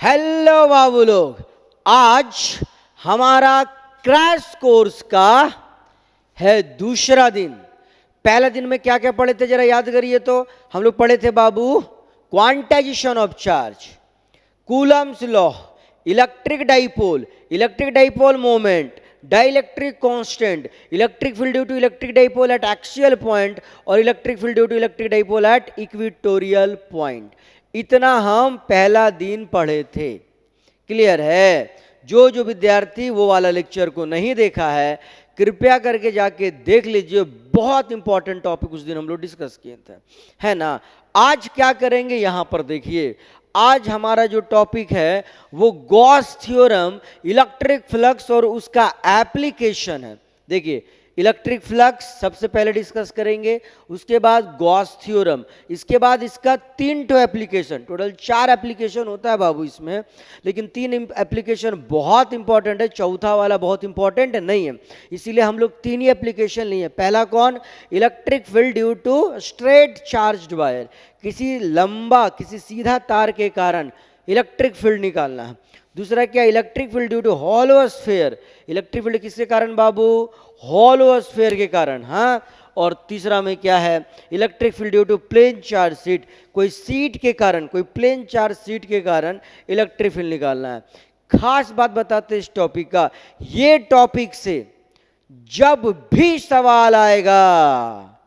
Hello बाबू लोग, आज हमारा क्रैश कोर्स का है दूसरा दिन। पहला दिन में क्या क्या पढ़े थे जरा याद करिए। तो हम लोग पढ़े थे बाबू quantization of charge, Coulomb's law, electric dipole moment, dielectric constant, electric field due to electric dipole at axial point और electric field due to electric dipole at equatorial point. इतना हम पहला दिन पढ़े थे। क्लियर है? जो जो विद्यार्थी वो वाला लेक्चर को नहीं देखा है कृपया करके जाके देख लीजिए। बहुत इंपॉर्टेंट टॉपिक उस दिन हम लोग डिस्कस किए थे, है ना। आज क्या करेंगे यहां पर देखिए। आज हमारा जो टॉपिक है वो गॉस थ्योरम, इलेक्ट्रिक फ्लक्स और उसका एप्लीकेशन है। देखिए, इलेक्ट्रिक फ्लक्स सबसे पहले डिस्कस करेंगे, उसके बाद गॉस थ्योरम, इसके बाद इसका 3 एप्लीकेशन, टोटल 4 एप्लीकेशन होता है बाबू इसमें, लेकिन 3 एप्लीकेशन बहुत इंपॉर्टेंट है, चौथा वाला बहुत इंपॉर्टेंट नहीं है, इसीलिए हम लोग 3 ही एप्लीकेशन लिए। पहला कौन? Electric field due to straight charged wire, किसी लंबा किसी सीधा तार के कारण इलेक्ट्रिक फील्ड निकालना है। दूसरा क्या? Electric field due to hollow sphere, electric field किसके कारण बाबू? हॉलो स्फीयर के कारण। हाँ, और तीसरा में क्या है? Electric field due to plane charge sheet, कोई सीट के कारण, कोई प्लेन चार्ज सीट के कारण इलेक्ट्रिक फील्ड निकालना है। खास बात बताते इस टॉपिक का, ये टॉपिक से जब भी सवाल आएगा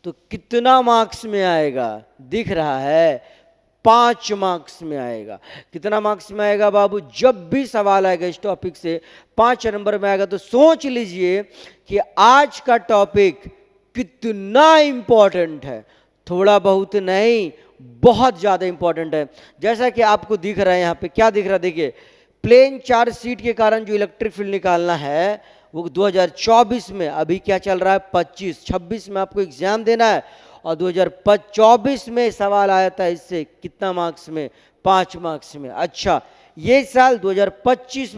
तो कितना मार्क्स में आएगा? दिख रहा है, 5 मार्क्स में आएगा। कितना मार्क्स में आएगा बाबू? जब भी सवाल आएगा इस टॉपिक से 5 नंबर में आएगा। तो सोच लीजिए कि आज का टॉपिक कितना इंपॉर्टेंट है। थोड़ा बहुत नहीं, बहुत ज्यादा इंपॉर्टेंट है। जैसा कि आपको दिख रहा है यहाँ पे, क्या दिख रहा है? देखिए, प्लेन चार्ज सीट के कारण जो इलेक्ट्रिक फील्ड निकालना है वो 2024 में, अभी क्या चल रहा है 25-26 में आपको एग्जाम देना है, और 2024 में सवाल आया था इससे। कितना मार्क्स में? 5 मार्क्स में। अच्छा, ये साल 2025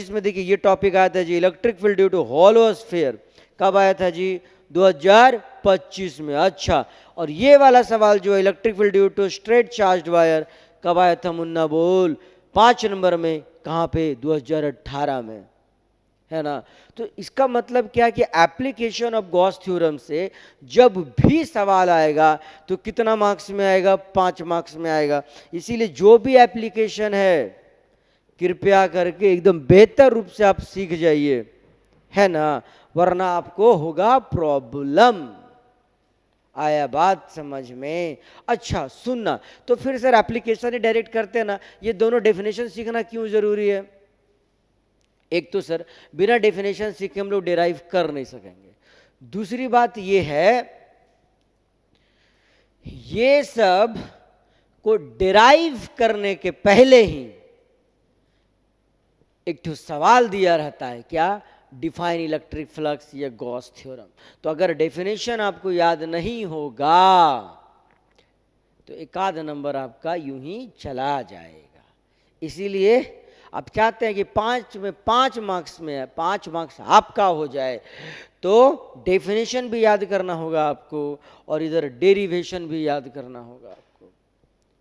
में देखिए ये टॉपिक आया था जी, electric field due to hollow sphere. कब आया था जी? 2025 में। अच्छा, और ये वाला सवाल जो electric field due to straight charged wire, कब आया था मुन्ना बोल? 5 नंबर में। कहाँ पे? 2018 में, है ना। तो इसका मतलब क्या कि एप्लीकेशन ऑफ गॉस थ्योरम से जब भी सवाल आएगा तो कितना मार्क्स में आएगा? 5 मार्क्स में आएगा। इसीलिए जो भी एप्लीकेशन है कृपया करके एकदम बेहतर रूप से आप सीख जाइए, है ना, वरना आपको होगा प्रॉब्लम। आया बात समझ में? अच्छा सुनना, तो फिर सर एप्लीकेशन ही डायरेक्ट करते हैं ना, ये दोनों डेफिनेशन सीखना क्यों जरूरी है? एक तो सर बिना डेफिनेशन सीखे हम लोग डिराइव कर नहीं सकेंगे। दूसरी बात ये है, ये सब को डिराइव करने के पहले ही एक तो सवाल दिया रहता है, क्या? डिफाइन इलेक्ट्रिक फ्लक्स या गॉस थ्योरम। तो अगर डेफिनेशन आपको याद नहीं होगा तो एक आध नंबर आपका यूं ही चला जाएगा। इसीलिए आप चाहते हैं कि 5 में 5 मार्क्स में है, 5 मार्क्स आपका हो जाए, तो डेफिनेशन भी याद करना होगा आपको और इधर डेरिवेशन भी याद करना होगा आपको।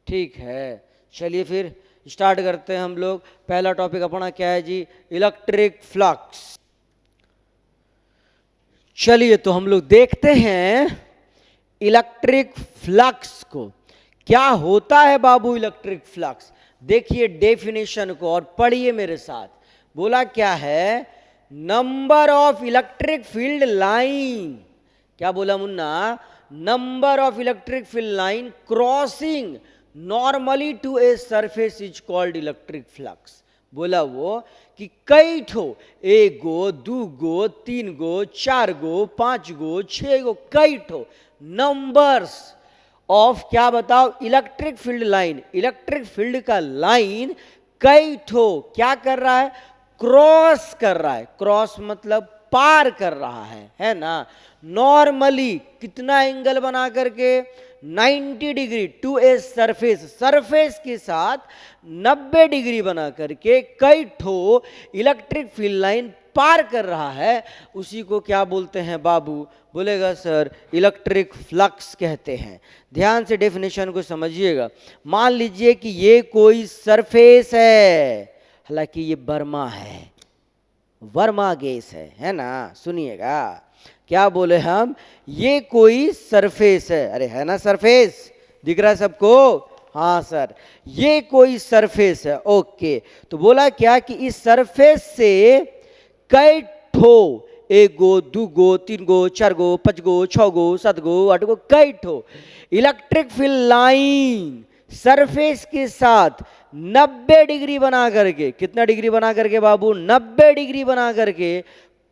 ठीक है, चलिए फिर स्टार्ट करते हैं हम लोग। पहला टॉपिक अपना क्या है जी? Electric flux. चलिए तो हम लोग देखते हैं इलेक्ट्रिक फ्लक्स को। क्या होता है बाबू इलेक्ट्रिक फ्लक्स? देखिए डेफिनेशन को और पढ़िए मेरे साथ। बोला क्या है? Number of electric field line. क्या बोला मुन्ना? Number of electric field line crossing normally to a surface is called electric flux. बोला वो कि कई ठो, 1 गो 2 गो 3 गो 4 गो 5 गो 6 गो, कई ठो नंबर्स ऑफ, क्या बताओ? Electric field line. Electric field का लाइन कई ठो क्या कर रहा है? क्रॉस कर रहा है। क्रॉस मतलब पार कर रहा है ना। नॉर्मली कितना एंगल बना करके? 90 degree to a surface, surface के साथ 90 डिग्री बना करके कई ठो इलेक्ट्रिक फील्ड लाइन पार कर रहा है, उसी को क्या बोलते हैं बाबू? बोलेगा सर इलेक्ट्रिक फ्लक्स कहते हैं। ध्यान से डेफिनेशन को समझिएगा। मान लीजिए कि ये कोई सरफेस है, हालांकि ये बर्मा है, वर्मा गैस है ना। सुनिएगा क्या बोले हम, ये कोई सरफेस है, अरे है ना सरफेस, दिख रहा है सबको? हाँ सर, ये कोई सरफेस है। ओके, तो बोला क्या कि इस सरफेस से कई ठो, एक गो, दू गो, तीन गो, चार गो, पांच गो, छह गो, सात गो, आठ गो, कई ठो इलेक्ट्रिक फील्ड लाइन सरफेस के साथ 90 डिग्री बना करके, कितना डिग्री बना करके बाबू? 90 डिग्री बना करके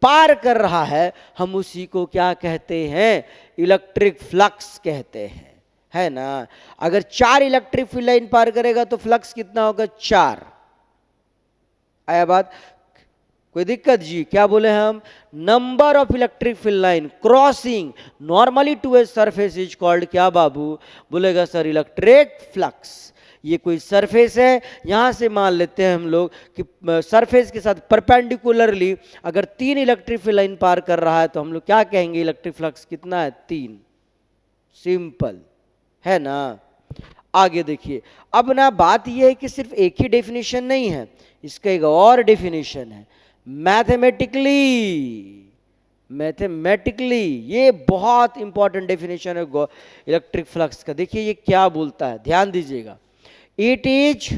पार कर रहा है। हम उसी को क्या कहते हैं? इलेक्ट्रिक फ्लक्स कहते हैं, है ना। अगर 4 इलेक्ट्रिक फील्ड लाइन पार करेगा तो फ्लक्स कितना होगा? 4। आया बात? कोई दिक्कत जी? क्या बोले हम? Number of electric field line crossing normally to a surface is called क्या बाबू? बोलेगा सर इलेक्ट्रिक फ्लक्स। ये कोई सरफेस है, यहां से मान लेते हैं हम लोग कि सरफेस के साथ परपेंडिकुलरली अगर 3 इलेक्ट्रिक फील्ड लाइन पार कर रहा है तो हम लोग क्या कहेंगे? इलेक्ट्रिक फ्लक्स कितना है? 3। सिंपल है ना। आगे देखिए, अब ना बात यह है कि सिर्फ एक ही डेफिनेशन नहीं है, इसका एक और डेफिनेशन है। मैथमेटिकली ये बहुत इंपॉर्टेंट डेफिनेशन है इलेक्ट्रिक फ्लक्स का। देखिए ये क्या बोलता है, ध्यान दीजिएगा। It is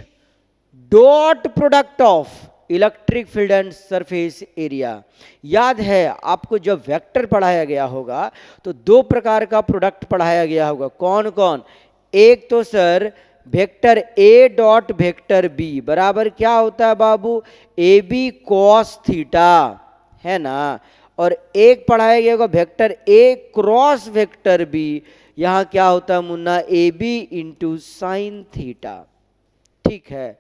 dot product of electric field and surface area. याद है आपको जब वेक्टर पढ़ाया गया होगा तो 2 प्रकार का प्रोडक्ट पढ़ाया गया होगा। कौन कौन? एक तो sir vector A dot vector B बराबर क्या होता है बाबू? ए बी कॉस थीटा, है ना। और एक पढ़ाया गया होगा vector A cross vector B, यहां क्या होता है मुन्ना? A B into sine theta. ठीक है,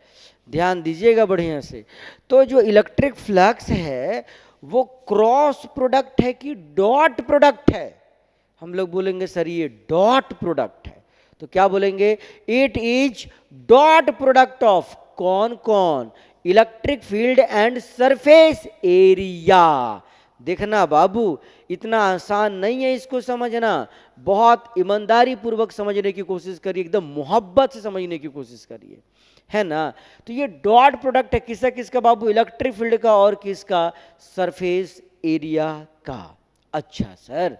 ध्यान दीजिएगा बढ़िया से। तो जो इलेक्ट्रिक फ्लक्स है वो क्रॉस प्रोडक्ट है कि डॉट प्रोडक्ट है? हम लोग बोलेंगे सर ये डॉट प्रोडक्ट है। तो क्या बोलेंगे? It is dot product of कौन कौन? Electric field and surface area. देखना बाबू, इतना आसान नहीं है इसको समझना, बहुत ईमानदारी पूर्वक समझने की कोशिश करिए, एकदम मोहब्बत से समझने की कोशिश करिए, है ना। तो ये डॉट प्रोडक्ट है किसका किसका बाबू? इलेक्ट्रिक फील्ड का और किसका? सरफेस एरिया का। अच्छा सर,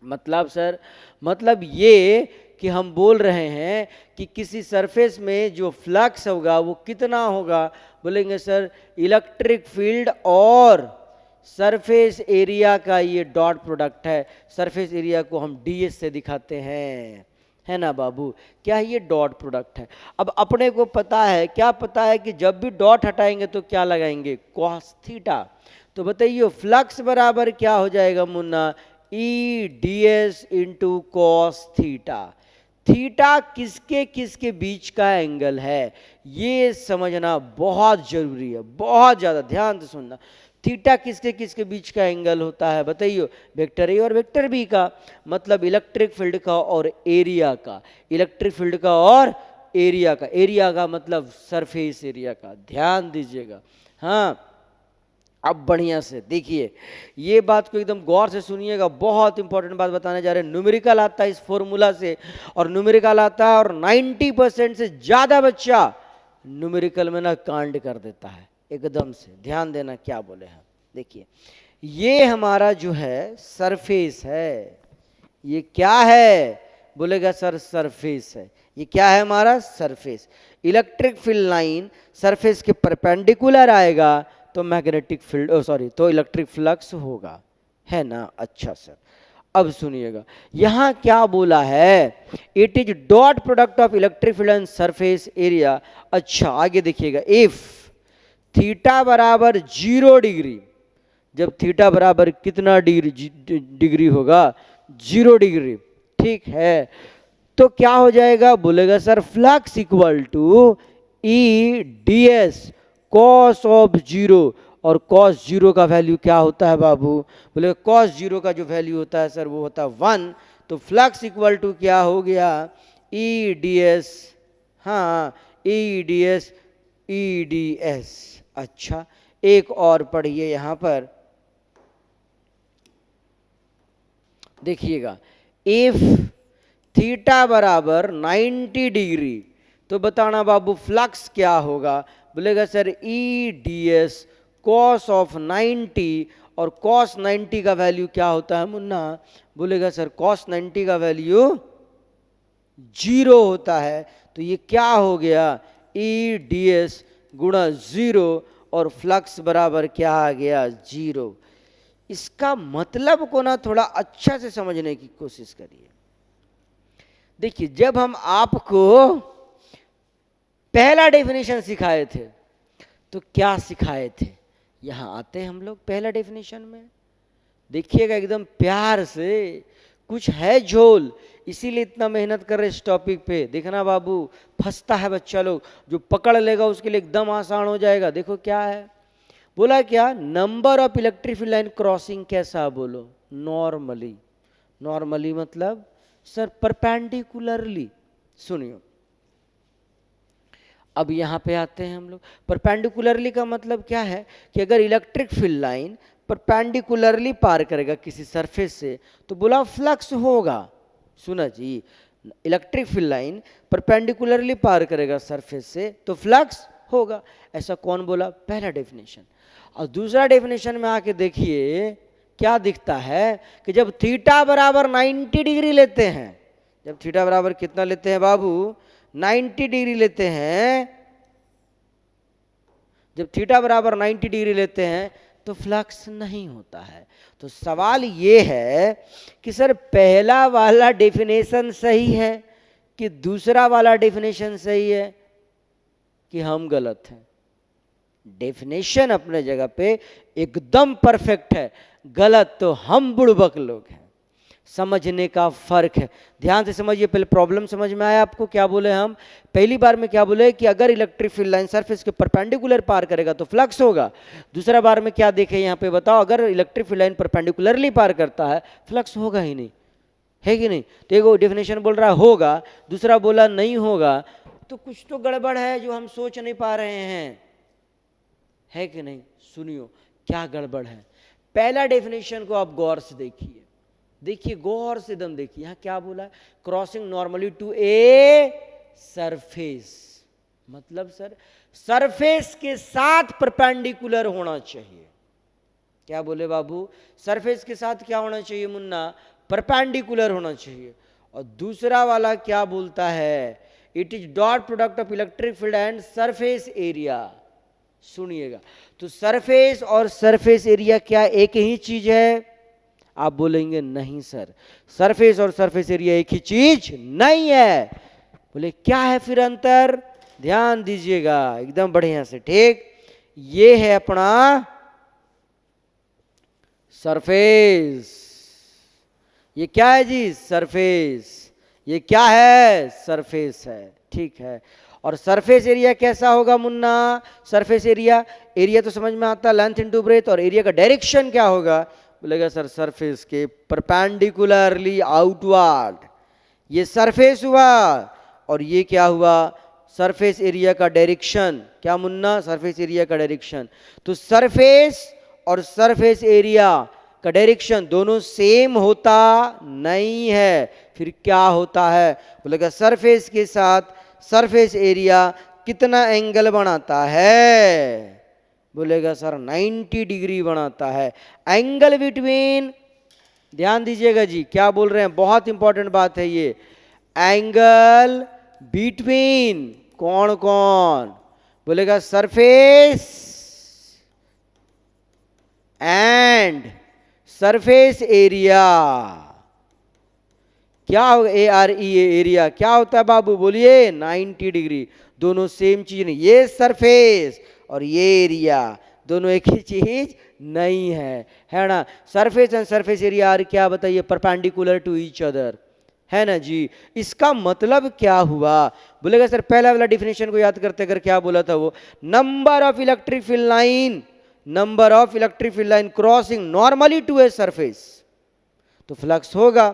मतलब सर मतलब ये कि हम बोल रहे हैं कि किसी सरफेस में जो फ्लक्स होगा वो कितना होगा? बोलेंगे सर इलेक्ट्रिक फील्ड और सरफेस एरिया का ये डॉट प्रोडक्ट है। सरफेस एरिया को हम डीएस से दिखाते हैं, है ना बाबू। क्या ये डॉट प्रोडक्ट है? अब अपने को पता है, क्या पता है कि जब भी डॉट हटाएंगे तो क्या लगाएंगे? Cos theta. तो बताइए फ्लक्स बराबर क्या हो जाएगा मुन्ना? ई D S into cos theta. Theta किसके किसके बीच का एंगल है, ये समझना बहुत जरूरी है, बहुत ज्यादा ध्यान से सुनना। थीटा किसके किसके बीच का एंगल होता है बताइए? वेक्टर ए और वेक्टर बी का, मतलब इलेक्ट्रिक फील्ड का और एरिया का। इलेक्ट्रिक फील्ड का और एरिया का, एरिया का मतलब सरफेस एरिया का। ध्यान दीजिएगा। हाँ, अब बढ़िया से देखिए, ये बात को एकदम गौर से सुनिएगा, बहुत इंपॉर्टेंट बात बताने जा रहे हैं। न्यूमेरिकल आता है इस फॉर्मूला से, और न्यूमेरिकल आता है और 90% से ज्यादा बच्चा न्यूमेरिकल में ना कांड कर देता है एकदम से। ध्यान देना क्या बोले हम। देखिए ये हमारा जो है सरफेस है, ये क्या है? बोलेगा सर सरफेस है। ये क्या है हमारा? Surface. Electric field line surface के परपेंडिकुलर आएगा तो मैग्नेटिक फील्ड तो इलेक्ट्रिक फ्लक्स होगा, है ना। अच्छा सर, अब सुनिएगा यहां क्या बोला है? It is dot product of electric field and surface area. अच्छा आगे देखिएगा, इफ थीटा बराबर 0 डिग्री, जब थीटा बराबर कितना डिग्री होगा? 0 डिग्री, ठीक है। तो क्या हो जाएगा? बोलेगा sir flux equal to E D S cos of 0। और कॉस 0 का वैल्यू क्या होता है बाबू? बोले कॉस 0 का जो वैल्यू होता है सर वो होता है 1। तो फ्लक्स इक्वल टू क्या हो गया? ई डी एस, हाँ ई डी एस, ई डी एस। अच्छा एक और पढ़िए यहां पर, देखिएगा, इफ थीटा बराबर 90 डिग्री तो बताना बाबू फ्लक्स क्या होगा। बोलेगा sir E D S cos of 90, और कॉस 90 का वैल्यू क्या होता है मुन्ना। बोलेगा सर कॉस 90 का वैल्यू 0 होता है, तो ये क्या हो गया, ई डी एस गुणा 0, और फ्लक्स बराबर क्या आ गया, 0। इसका मतलब को ना थोड़ा अच्छा से समझने की कोशिश करिए। देखिए, जब हम आपको पहला डेफिनेशन सिखाए थे तो क्या सिखाए थे, यहां आते हैं हम लोग पहला डेफिनेशन में, देखिएगा एकदम प्यार से, कुछ है झोल, इसीलिए इतना मेहनत कर रहे इस टॉपिक पे। देखना बाबू, फंसता है बच्चा लोग, जो पकड़ लेगा उसके लिए एकदम आसान हो जाएगा। देखो क्या है, बोला क्या, number of electric field line crossing कैसा, बोलो नॉर्मली। नॉर्मली मतलब सर परपेंडिकुलरली। सुनियो, अब यहां पे आते हैं हम लोग, परपेंडिकुलरली का मतलब क्या है कि अगर इलेक्ट्रिक फील्ड लाइन परपेंडिकुलरली पार करेगा किसी सरफेस से तो बोला फ्लक्स होगा। सुना जी, इलेक्ट्रिक फील्ड लाइन परपेंडिकुलरली पार करेगा सरफेस से तो फ्लक्स होगा। ऐसा कौन बोला, पहला डेफिनेशन। और दूसरा डेफिनेशन में आके देखिए क्या दिखता है कि जब थीटा बराबर 90 डिग्री लेते हैं, जब थीटा बराबर कितना लेते हैं बाबू, 90 डिग्री लेते हैं, जब थीटा बराबर 90 डिग्री लेते हैं तो फ्लक्स नहीं होता है। तो सवाल ये है कि सर पहला वाला डेफिनेशन सही है कि दूसरा वाला डेफिनेशन सही है, कि हम गलत हैं। डेफिनेशन अपने जगह पे एकदम परफेक्ट है, गलत तो हम बुड़बक लोग हैं। समझने का फर्क है, ध्यान से समझिए। पहले प्रॉब्लम समझ में आया आपको, क्या बोले हम पहली बार में, क्या बोले कि अगर इलेक्ट्रिक फील्ड लाइन सरफेस के परपेंडिकुलर पार करेगा तो फ्लक्स होगा। दूसरा बार में क्या देखे यहाँ पे बताओ, अगर इलेक्ट्रिक फील्ड लाइन परपेंडिकुलरली पार करता है फ्लक्स होगा ही नहीं, है कि नहीं। तो एक डेफिनेशन बोल रहा है होगा, दूसरा बोला नहीं होगा, तो कुछ तो गड़बड़ है जो हम सोच नहीं पा रहे हैं, है कि नहीं। सुनियो क्या गड़बड़ है, पहला डेफिनेशन को आप गौर से देखिए, देखिए गौर से दम देखिए, यहां क्या बोला है, crossing normally to a surface, मतलब सर सरफेस के साथ परपेंडिकुलर होना चाहिए। क्या बोले बाबू, सरफेस के साथ क्या होना चाहिए मुन्ना, परपेंडिकुलर होना चाहिए। और दूसरा वाला क्या बोलता है, it is dot product of electric field and surface area. सुनिएगा, तो सरफेस और सरफेस एरिया क्या एक ही चीज है, आप बोलेंगे नहीं सर, सरफेस और सरफेस एरिया एक ही चीज नहीं है। बोले क्या है फिर अंतर, ध्यान दीजिएगा एकदम बढ़िया से, ठीक। ये है अपना सरफेस, ये क्या है जी, सरफेस, ये क्या है, सरफेस है, ठीक है। और सरफेस एरिया कैसा होगा मुन्ना, सरफेस एरिया, एरिया तो समझ में आता है लेंथ इनटू ब्रेथ, और एरिया का डायरेक्शन क्या होगा, बोलेगा सर सरफेस के परपेंडिकुलरली आउटवर्ड, ये सरफेस हुआ, और ये क्या हुआ, सरफेस एरिया का डायरेक्शन, क्या मुन्ना, सरफेस एरिया का डायरेक्शन। तो सरफेस और सरफेस एरिया का डायरेक्शन दोनों सेम होता नहीं है, फिर क्या होता है, बोलेगा सरफेस के साथ सरफेस एरिया कितना एंगल बनाता है, बोलेगा सर 90 डिग्री बनाता है। एंगल बिटवीन, ध्यान दीजिएगा जी क्या बोल रहे हैं, बहुत इंपॉर्टेंट बात है ये, एंगल बिटवीन कौन कौन, बोलेगा सरफेस एंड सरफेस एरिया, क्या होगा, ए आर ई एरिया क्या होता है बाबू, बोलिए 90 डिग्री, दोनों सेम चीज नहीं, ये सरफेस और ये एरिया दोनों एक ही चीज नहीं है ना। Surface and surface area are क्या बताइए, परपेंडिकुलर टू ईच अदर, है ना जी। इसका मतलब क्या हुआ, बोलेगा सर पहला वाला डिफिनेशन को याद करते अगर क्या बोला था वो, number of electric field line, number of electric field line crossing normally to a surface तो फ्लक्स होगा।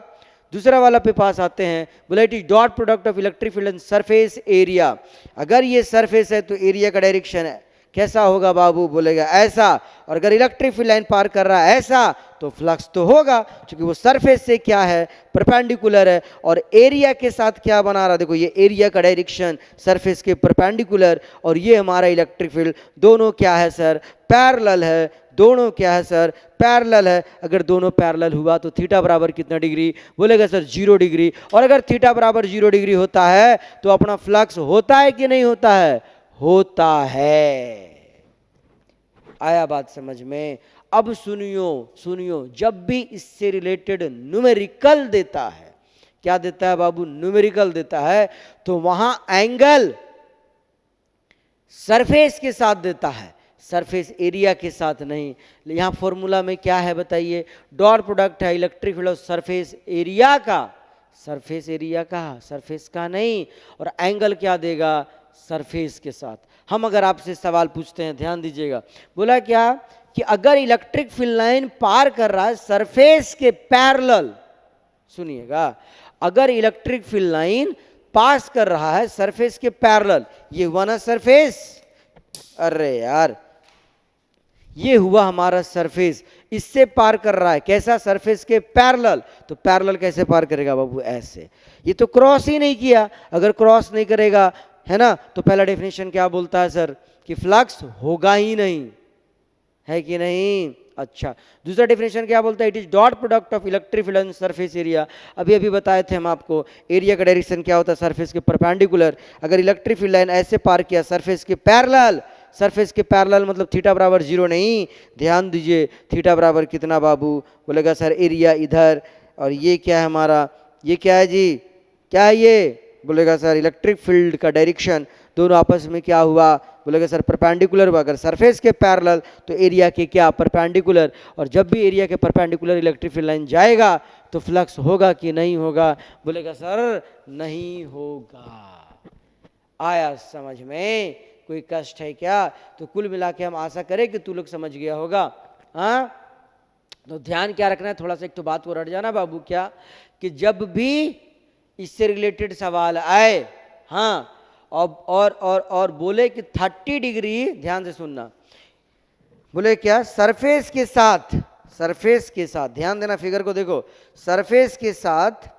दूसरा वाला पे पास आते हैं, बोला it is dot product of electric field and surface area, अगर ये सरफेस है तो एरिया का डायरेक्शन है कैसा होगा बाबू? बोलेगा ऐसा। और अगर इलेक्ट्रिक फील्ड लाइन पार कर रहा है ऐसा, तो फ्लक्स तो होगा, क्योंकि वो सरफेस से क्या है? परपेंडिकुलर है। और एरिया के साथ क्या बना रहा? देखो, ये एरिया का डायरेक्शन सरफेस के परपेंडिकुलर, और ये हमारा इलेक्ट्रिक फील्ड, दोनों क्या है सर? पैरेलल है। दोनों क्या है सर? पैरेलल है। अगर दोनों पैरेलल हुआ तो थीटा बराबर कितना डिग्री? बोलेगा सर 0 डिग्री। और अगर थीटा बराबर 0 डिग्री होता है तो अपना फ्लक्स होता है कि नहीं होता है? होता है। आया बात समझ में? अब सुनियो सुनियो, जब भी इससे रिलेटेड न्यूमेरिकल देता है, क्या देता है बाबू? न्यूमेरिकल देता है, तो वहां एंगल सरफेस के साथ देता है, सरफेस एरिया के साथ नहीं। यहां फॉर्मूला में क्या है बताइए? डॉट प्रोडक्ट है इलेक्ट्रिक फील्ड और सरफेस एरिया का, सरफेस एरिया का, सरफेस का नहीं। और एंगल क्या देगा? सरफेस के साथ। हम अगर आपसे सवाल पूछते हैं, ध्यान दीजिएगा, बोला क्या कि अगर इलेक्ट्रिक फील्ड लाइन पार कर रहा है सरफेस के पैरेलल, सुनिएगा, अगर इलेक्ट्रिक फील्ड लाइन पास कर रहा है सरफेस के पैरेलल, ये हुआ ना सरफेस, अरे यार ये हुआ हमारा सरफेस, इससे पार कर रहा है कैसा? सरफेस के पैरेलल। तो पैरेलल कैसे पार करेगा बाबू? ऐसे। ये तो क्रॉस ही नहीं किया। अगर क्रॉस नहीं करेगा, है ना, तो पहला डेफिनेशन क्या बोलता है सर? कि फ्लक्स होगा ही नहीं, है कि नहीं? अच्छा, दूसरा डेफिनेशन क्या बोलता है? It is dot product of electric field and surface area. अभी अभी बताए थे हम आपको, एरिया का डायरेक्शन क्या होता है? सरफेस के परपेंडिकुलर। अगर इलेक्ट्रिक फील्ड लाइन ऐसे पार किया सरफेस के पैरेलल, सरफेस के पैरेलल मतलब थीटा बराबर 0 नहीं, ध्यान दीजिए, थीटा बराबर कितना बाबू? बोलेगा सर एरिया इधर, और ये क्या है हमारा? ये क्या है जी? क्या है ये? बोलेगा सर इलेक्ट्रिक फील्ड का डायरेक्शन, दोनों आपस में क्या हुआ? बोलेगा सर परपेंडिकुलर हुआ। अगर सरफेस के पैरेलल तो एरिया के क्या? परपेंडिकुलर। और जब भी एरिया के परपेंडिकुलर इलेक्ट्रिक फील्ड लाइन जाएगा तो फ्लक्स होगा कि नहीं होगा? बोलेगा सर नहीं होगा। आया समझ में? कोई कष्ट है क्या? तो कुल मिला के हम आशा करें कि तू लोग समझ गया होगा। हाँ, तो ध्यान क्या रखना है? थोड़ा सा एक तो बात को रट जाना बाबू, क्या कि जब भी इससे रिलेटेड सवाल आए, हाँ, और बोले कि 30 डिग्री, ध्यान से सुनना, बोले क्या? सरफेस के साथ, सरफेस के साथ, ध्यान देना, फिगर को देखो, सरफेस के साथ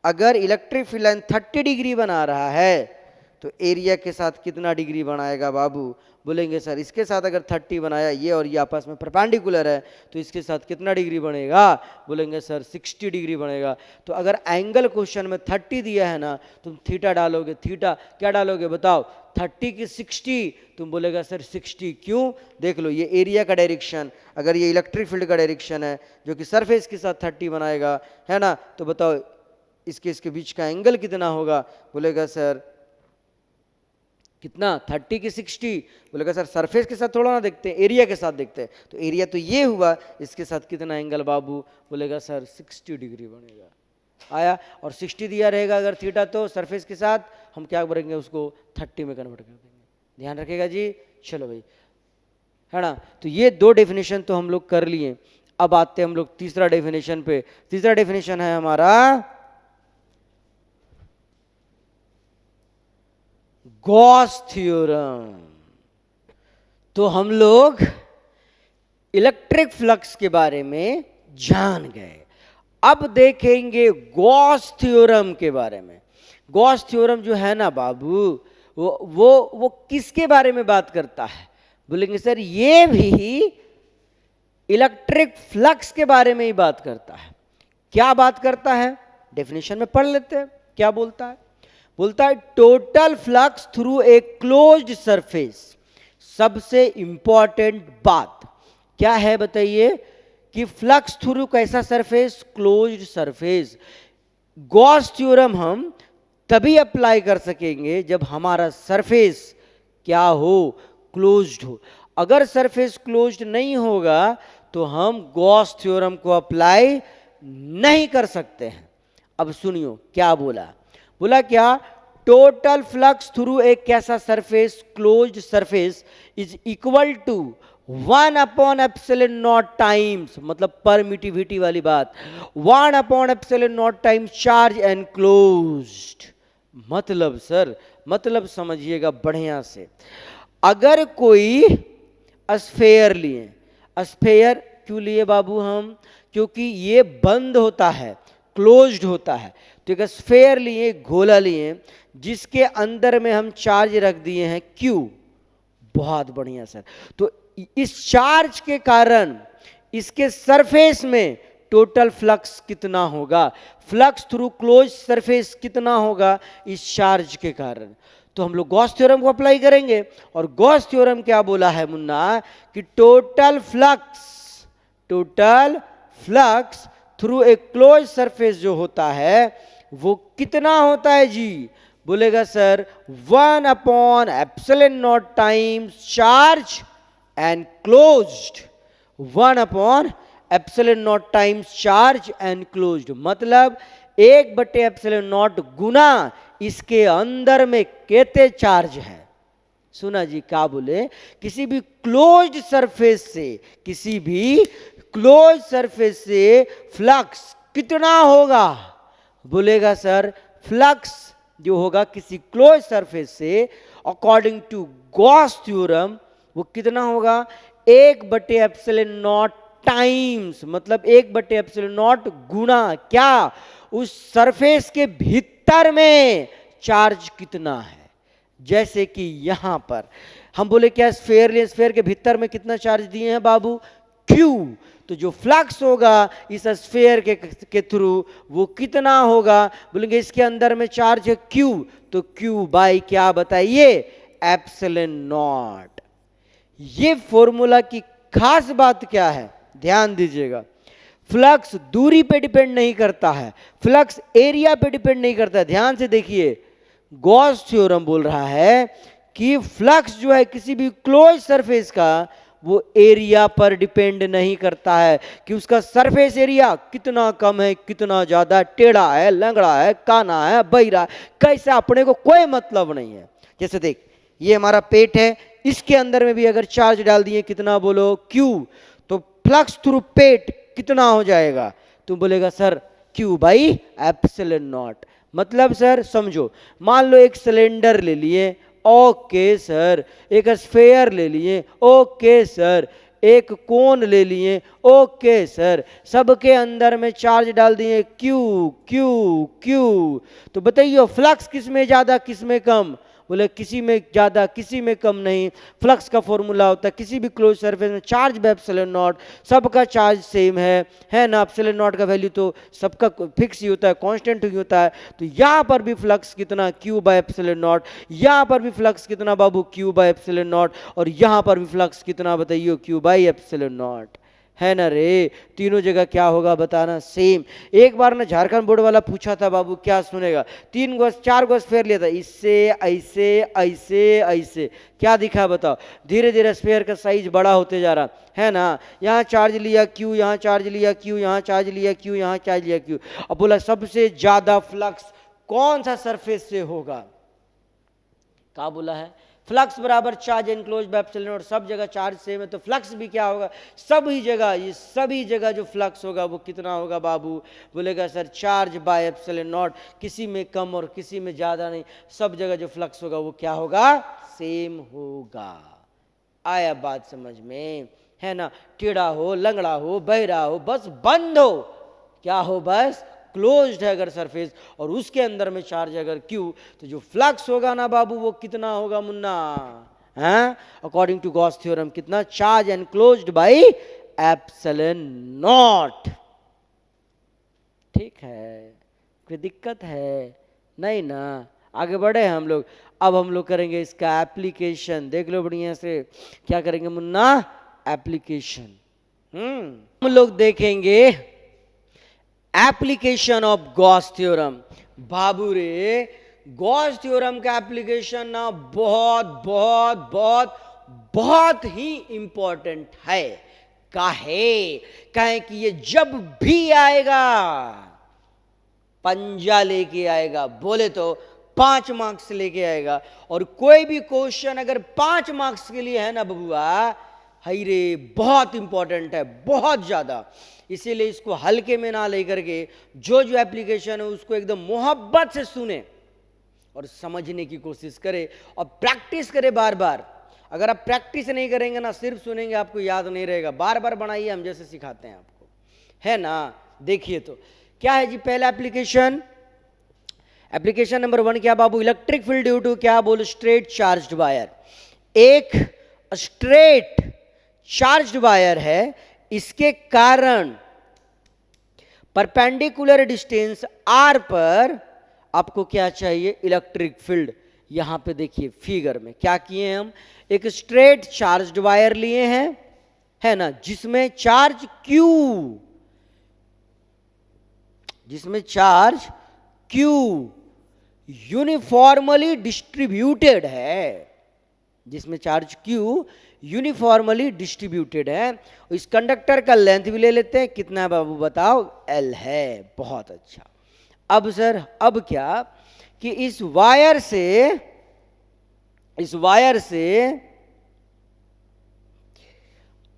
अगर इलेक्ट्रिक फील्ड लाइन 30 डिग्री बना रहा है तो एरिया के साथ कितना डिग्री बनाएगा बाबू? बोलेंगे सर इसके साथ अगर 30 बनाया, ये और ये आपस में परपेंडिकुलर है, तो इसके साथ कितना डिग्री बनेगा? बोलेंगे सर 60 डिग्री बनेगा। तो अगर एंगल क्वेश्चन में 30 दिया है ना, तुम थीटा डालोगे, थीटा क्या डालोगे बताओ? 30 की 60, तुम बोलेगा सर 60 क्यों? देख लो, ये एरिया का डायरेक्शन, अगर ये इलेक्ट्रिक फील्ड का डायरेक्शन है जो कि सरफेस के साथ 30 बनाएगा, है ना, तो बताओ इसके बीच का एंगल कितना होगा? बोलेगा सर कितना? 30 की 60। बोलेगा सर सरफेस के साथ थोड़ा ना देखते हैं, एरिया के साथ देखते हैं। तो एरिया तो ये हुआ, इसके साथ कितना एंगल बाबू? बोलेगा सर 60 डिग्री बनेगा। आया? और 60 दिया रहेगा अगर थीटा, तो सरफेस के साथ हम क्या करेंगे? उसको 30 में कन्वर्ट कर देंगे। ध्यान रखेगा जी। चलो भाई, है ना। तो ये दो डेफिनेशन तो हम लोग कर लिए। अब आते हैं हम लोग तीसरा डेफिनेशन पे। तीसरा डेफिनेशन है हमारा गॉस थ्योरम। तो हम लोग इलेक्ट्रिक फ्लक्स के बारे में जान गए। अब देखेंगे गॉस थ्योरम के बारे में। गॉस थ्योरम जो है ना बाबू, वो किसके बारे में बात करता है? बोलेंगे सर ये भी इलेक्ट्रिक फ्लक्स के बारे में ही बात करता है। क्या बात करता है? डेफिनेशन में पढ़ लेते हैं। क्या बोलता है? बोलता है total flux through a closed surface. सबसे इंपॉर्टेंट बात क्या है बताइए? कि फ्लक्स थ्रू कैसा surface? Closed surface. Gauss theorem हम तभी अप्लाई कर सकेंगे जब हमारा सरफेस क्या हो? क्लोज्ड हो। अगर सरफेस क्लोज्ड नहीं होगा तो हम गॉस थ्योरम को अप्लाई नहीं कर सकते हैं। अब सुनियो क्या बोला। बोला क्या? टोटल फ्लक्स थ्रू एक कैसा surface? Closed surface is equal to 1 upon epsilon naught times, मतलब परमिटिविटी वाली बात, 1 upon epsilon naught times charge enclosed. मतलब सर, मतलब समझिएगा बढ़िया से, अगर कोई स्फेयर लिए, स्फेयर क्यों लिए बाबू हम, क्योंकि ये बंद होता है, क्लोज्ड होता है। तो एक स्फेयर लिए, गोला लिए, जिसके अंदर में हम चार्ज रख दिए हैं Q। बहुत बढ़िया सर। तो इस चार्ज के कारण इसके सरफेस में टोटल फ्लक्स कितना होगा, फ्लक्स थ्रू क्लोज सरफेस कितना होगा इस चार्ज के कारण। तो हम लोग गॉस थ्योरम को अप्लाई करेंगे, और गॉस थ्योरम क्या बोला है मुन्ना, कि total flux through a close surface जो होता है वो कितना होता है जी। बोलेगा sir 1/ε0 times charge enclosed, 1/ε0 times charge enclosed, मतलब 1/ε0 गुना इसके अंदर में कितने चार्ज है। सुना जी, क्या बोले, किसी भी क्लोज्ड सरफेस से फ्लक्स कितना होगा। बोलेगा सर फ्लक्स जो होगा किसी क्लोज सरफेस से अकॉर्डिंग टू गॉस थ्योरम वो कितना होगा, 1/ε0 टाइम्स, मतलब 1/ε0 गुना क्या, उस सरफेस के भीतर में चार्ज कितना है। जैसे कि यहां पर हम बोले क्या, स्फेयर लिए, स्फेयर के भीतर में कितना चार्ज दिए हैं बाबू, Q। तो जो फ्लक्स होगा इस स्फेयर के थ्रू वो कितना होगा, बोलेंगे इसके अंदर में चार्ज है Q, तो Q बाई क्या बताइए, ε0। ये फॉर्मूला की खास बात क्या है, ध्यान दीजिएगा। फ्लक्स दूरी पे डिपेंड नहीं करता है, फ्लक्स एरिया पे डिपेंड नहीं करता है। ध्यान से देखिए, गॉस थ्योरम बोल रहा है कि फ्लक्स जो है किसी भी क्लोज सरफेस का वो एरिया पर डिपेंड नहीं करता है कि उसका सरफेस एरिया कितना कम है, कितना ज्यादा, टेढ़ा है, लंगड़ा है, काना है, बहिरा है, कैसा, अपने को कोई मतलब नहीं है। जैसे देख, ये हमारा पेट है, इसके अंदर में भी अगर चार्ज डाल दिए कितना, बोलो Q, तो फ्लक्स थ्रू पेट कितना हो जाएगा, तुम बोलेगा सर Q बाई ε0। मतलब सर समझो, मान लो एक सिलेंडर ले लिए, ओके सर, एक स्फेयर ले लिए, ओके सर, एक कोन ले लिए, ओके सर, सबके अंदर में चार्ज डाल दिए Q Q Q। तो बताइए फ्लक्स किस में ज्यादा किस में कम, बोले किसी में ज्यादा किसी में कम नहीं। फ्लक्स का फॉर्मूला होता है किसी भी क्लोज सरफेस में चार्ज बाय ε0, सबका चार्ज सेम है ना, ε0 का वैल्यू तो सबका फिक्स ही होता है, कांस्टेंट ही होता है। तो यहाँ पर भी फ्लक्स कितना, Q बाय ε0, यहाँ पर भी फ्लक्स कितना बाबू, Q बाय ε0, और यहाँ पर भी फ्लक्स कितना बताइए, Q बाय ε0, है ना रे। तीनों जगह क्या होगा बताना, सेम। एक बार ना झारखंड बोर्ड वाला पूछा था बाबू, क्या सुनेगा, 3 गो 4 गो स्फेयर लिया था, इससे ऐसे ऐसे ऐसे, क्या दिखा बताओ, धीरे धीरे स्फेयर का साइज बड़ा होते जा रहा है ना। यहाँ चार्ज लिया Q, यहाँ चार्ज लिया Q, यहाँ चार्ज लिया Q, यहाँ चार्ज लिया Q। अब बोला सबसे ज्यादा फ्लक्स कौन सा सरफेस से होगा, क्या बोला है, फ्लक्स बराबर चार्ज एनक्लोज बाय ε0, सब जगह चार्ज सेम है, तो फ्लक्स भी क्या होगा, सभी जगह, ये सभी जगह जो फ्लक्स होगा वो कितना होगा बाबू, बोलेगा सर चार्ज बाय ε0, किसी में कम और किसी में ज्यादा नहीं, सब जगह जो फ्लक्स होगा वो क्या होगा, सेम होगा। आया बात समझ में, है ना। टेढ़ा हो, लंगड़ा हो, बहरा हो, बस बंद हो, क्या हो, बस क्लोज्ड है अगर सरफेस, और उसके अंदर में चार्ज अगर Q, तो जो फ्लक्स होगा ना बाबू वो कितना होगा मुन्ना, हैं, अकॉर्डिंग टू गॉस थ्योरम कितना, चार्ज एनक्लोज्ड बाय ε0। ठीक है, कोई दिक्कत है नहीं ना, आगे बढ़े हम लोग। अब हम लोग करेंगे इसका एप्लीकेशन, देख लो बढ़िया से, क्या करेंगे मुन्ना, एप्लीकेशन। हम लोग देखेंगे एप्लीकेशन ऑफ गॉस थ्योरम। बाबू रे, गॉस थ्योरम का एप्लीकेशन ना बहुत बहुत बहुत बहुत ही इंपॉर्टेंट है। काहे कि ये जब भी आएगा पंजा लेके आएगा, बोले तो 5 मार्क्स लेके आएगा। और कोई भी क्वेश्चन अगर 5 मार्क्स के लिए है ना बबुआ, हाई रे बहुत इंपॉर्टेंट है, बहुत ज्यादा। इसीलिए इसको हल्के में ना लेकर के जो एप्लीकेशन है उसको एकदम मोहब्बत से सुने और समझने की कोशिश करे और प्रैक्टिस करे बार बार। अगर आप प्रैक्टिस नहीं करेंगे ना, सिर्फ सुनेंगे, आपको याद नहीं रहेगा। बार बार बनाइए, हम जैसे सिखाते हैं आपको, है ना। देखिए तो क्या है जी पहला एप्लीकेशन। एप्लीकेशन नंबर 1 क्या बाबू, इलेक्ट्रिक फील्ड ड्यू टू क्या बोलो, स्ट्रेट चार्ज्ड वायर। एक स्ट्रेट चार्ज्ड वायर है, इसके कारण परपेंडिकुलर डिस्टेंस आर पर आपको क्या चाहिए, इलेक्ट्रिक फील्ड। यहां पे देखिए फिगर में क्या किए हैं हम, एक स्ट्रेट चार्ज्ड वायर लिए हैं, है ना, जिसमें चार्ज Q, जिसमें चार्ज Q यूनिफॉर्मली डिस्ट्रीब्यूटेड है, जिसमें चार्ज Q यूनिफॉर्मली डिस्ट्रीब्यूटेड है। इस कंडक्टर का लेंथ भी ले लेते हैं, कितना है बाबू बताओ, L है। बहुत अच्छा। अब सर अब क्या कि इस वायर से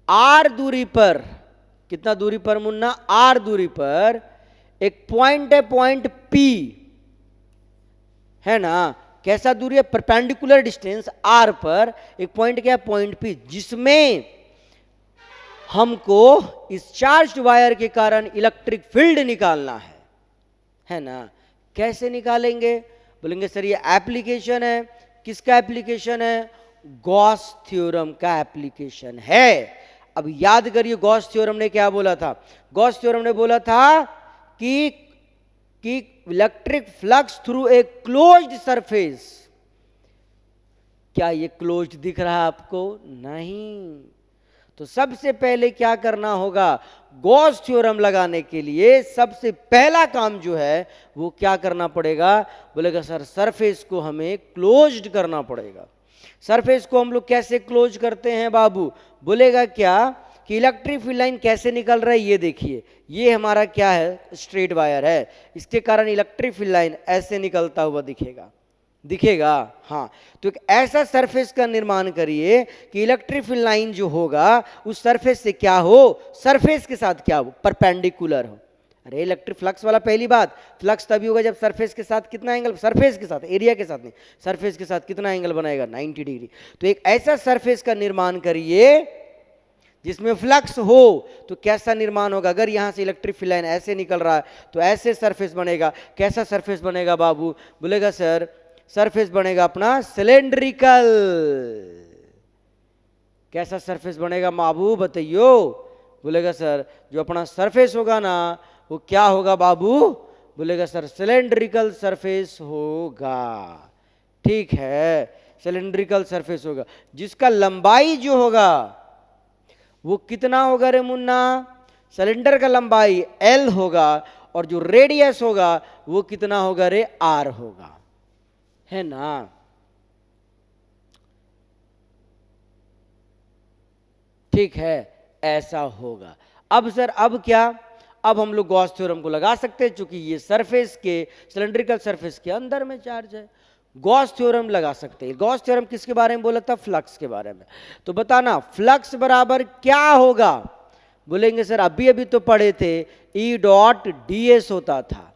R दूरी पर, कितना दूरी पर मुन्ना, R दूरी पर एक पॉइंट है, पॉइंट P, है ना। कैसा दूरी है, परपेंडिकुलर डिस्टेंस R पर एक पॉइंट क्या है, पॉइंट P, जिसमें हमको इस चार्ज्ड वायर के कारण इलेक्ट्रिक फील्ड निकालना है ना। कैसे निकालेंगे, बोलेंगे सर ये एप्लीकेशन है, किसका एप्लीकेशन है, गॉस थ्योरम का एप्लीकेशन है। अब याद करिए गॉस थ्योरम ने क्या बोला था, गॉस थ्योरम ने बोला था कि electric flux through a closed surface. क्या ये क्लोज्ड दिख रहा है आपको, नहीं। तो सबसे पहले क्या करना होगा, गॉस थ्योरम लगाने के लिए सबसे पहला काम जो है वो क्या करना पड़ेगा, बोलेगा सर सरफेस को हमें क्लोज्ड करना पड़ेगा। सरफेस को हम लोग कैसे क्लोज करते हैं बाबू, बोलेगा क्या कि इलेक्ट्रिक फील्ड लाइन कैसे निकल रहा है, ये देखिए, ये हमारा क्या है, स्ट्रेट वायर है, इसके कारण इलेक्ट्रिक फील्ड लाइन ऐसे निकलता हुआ दिखेगा। हाँ, तो एक ऐसा सरफेस का निर्माण करिए कि इलेक्ट्रिक फील्ड लाइन जो होगा उस सरफेस से क्या हो, सरफेस के साथ क्या हो, परपेंडिकुलर हो। अरे इलेक्ट्रिक फ्लक्स वाला पहली बात, फ्लक्स तभी होगा जब सरफेस के साथ कितना एंगल, सरफेस के साथ, एरिया के साथ नहीं, सरफेस के साथ कितना एंगल बनाएगा, 90 डिग्री। तो एक ऐसा सरफेस का निर्माण करिए जिसमें फ्लक्स हो। तो कैसा निर्माण होगा, अगर यहां से इलेक्ट्रिक फील्ड लाइन ऐसे निकल रहा है तो ऐसे सरफेस बनेगा। कैसा सरफेस बनेगा बाबू, बोलेगा सर सरफेस बनेगा अपना सिलेंड्रिकल। कैसा सरफेस बनेगा बाबू बताइयो, बोलेगा सर जो अपना सरफेस होगा ना वो क्या होगा बाबू, बोलेगा सर सिलेंड्रिकल सरफेस होगा। ठीक है, सिलेंड्रिकल सरफेस होगा, जिसका लंबाई जो होगा वो कितना होगा रे मुन्ना, सिलेंडर का लंबाई L होगा और जो रेडियस होगा वो कितना होगा रे, R होगा, है ना। ठीक है, ऐसा होगा। अब सर अब क्या, अब हम लोग गॉस थ्योरम को लगा सकते हैं, क्योंकि ये सरफेस के, सिलेंड्रिकल सरफेस के अंदर में चार्ज है, गॉस थ्योरम लगा सकते हैं। गॉस थ्योरम किसके बारे में बोला था, फ्लक्स के बारे में। तो बताना फ्लक्स बराबर क्या होगा, बोलेंगे सर अभी अभी तो पढ़े थे E डॉट ds होता था।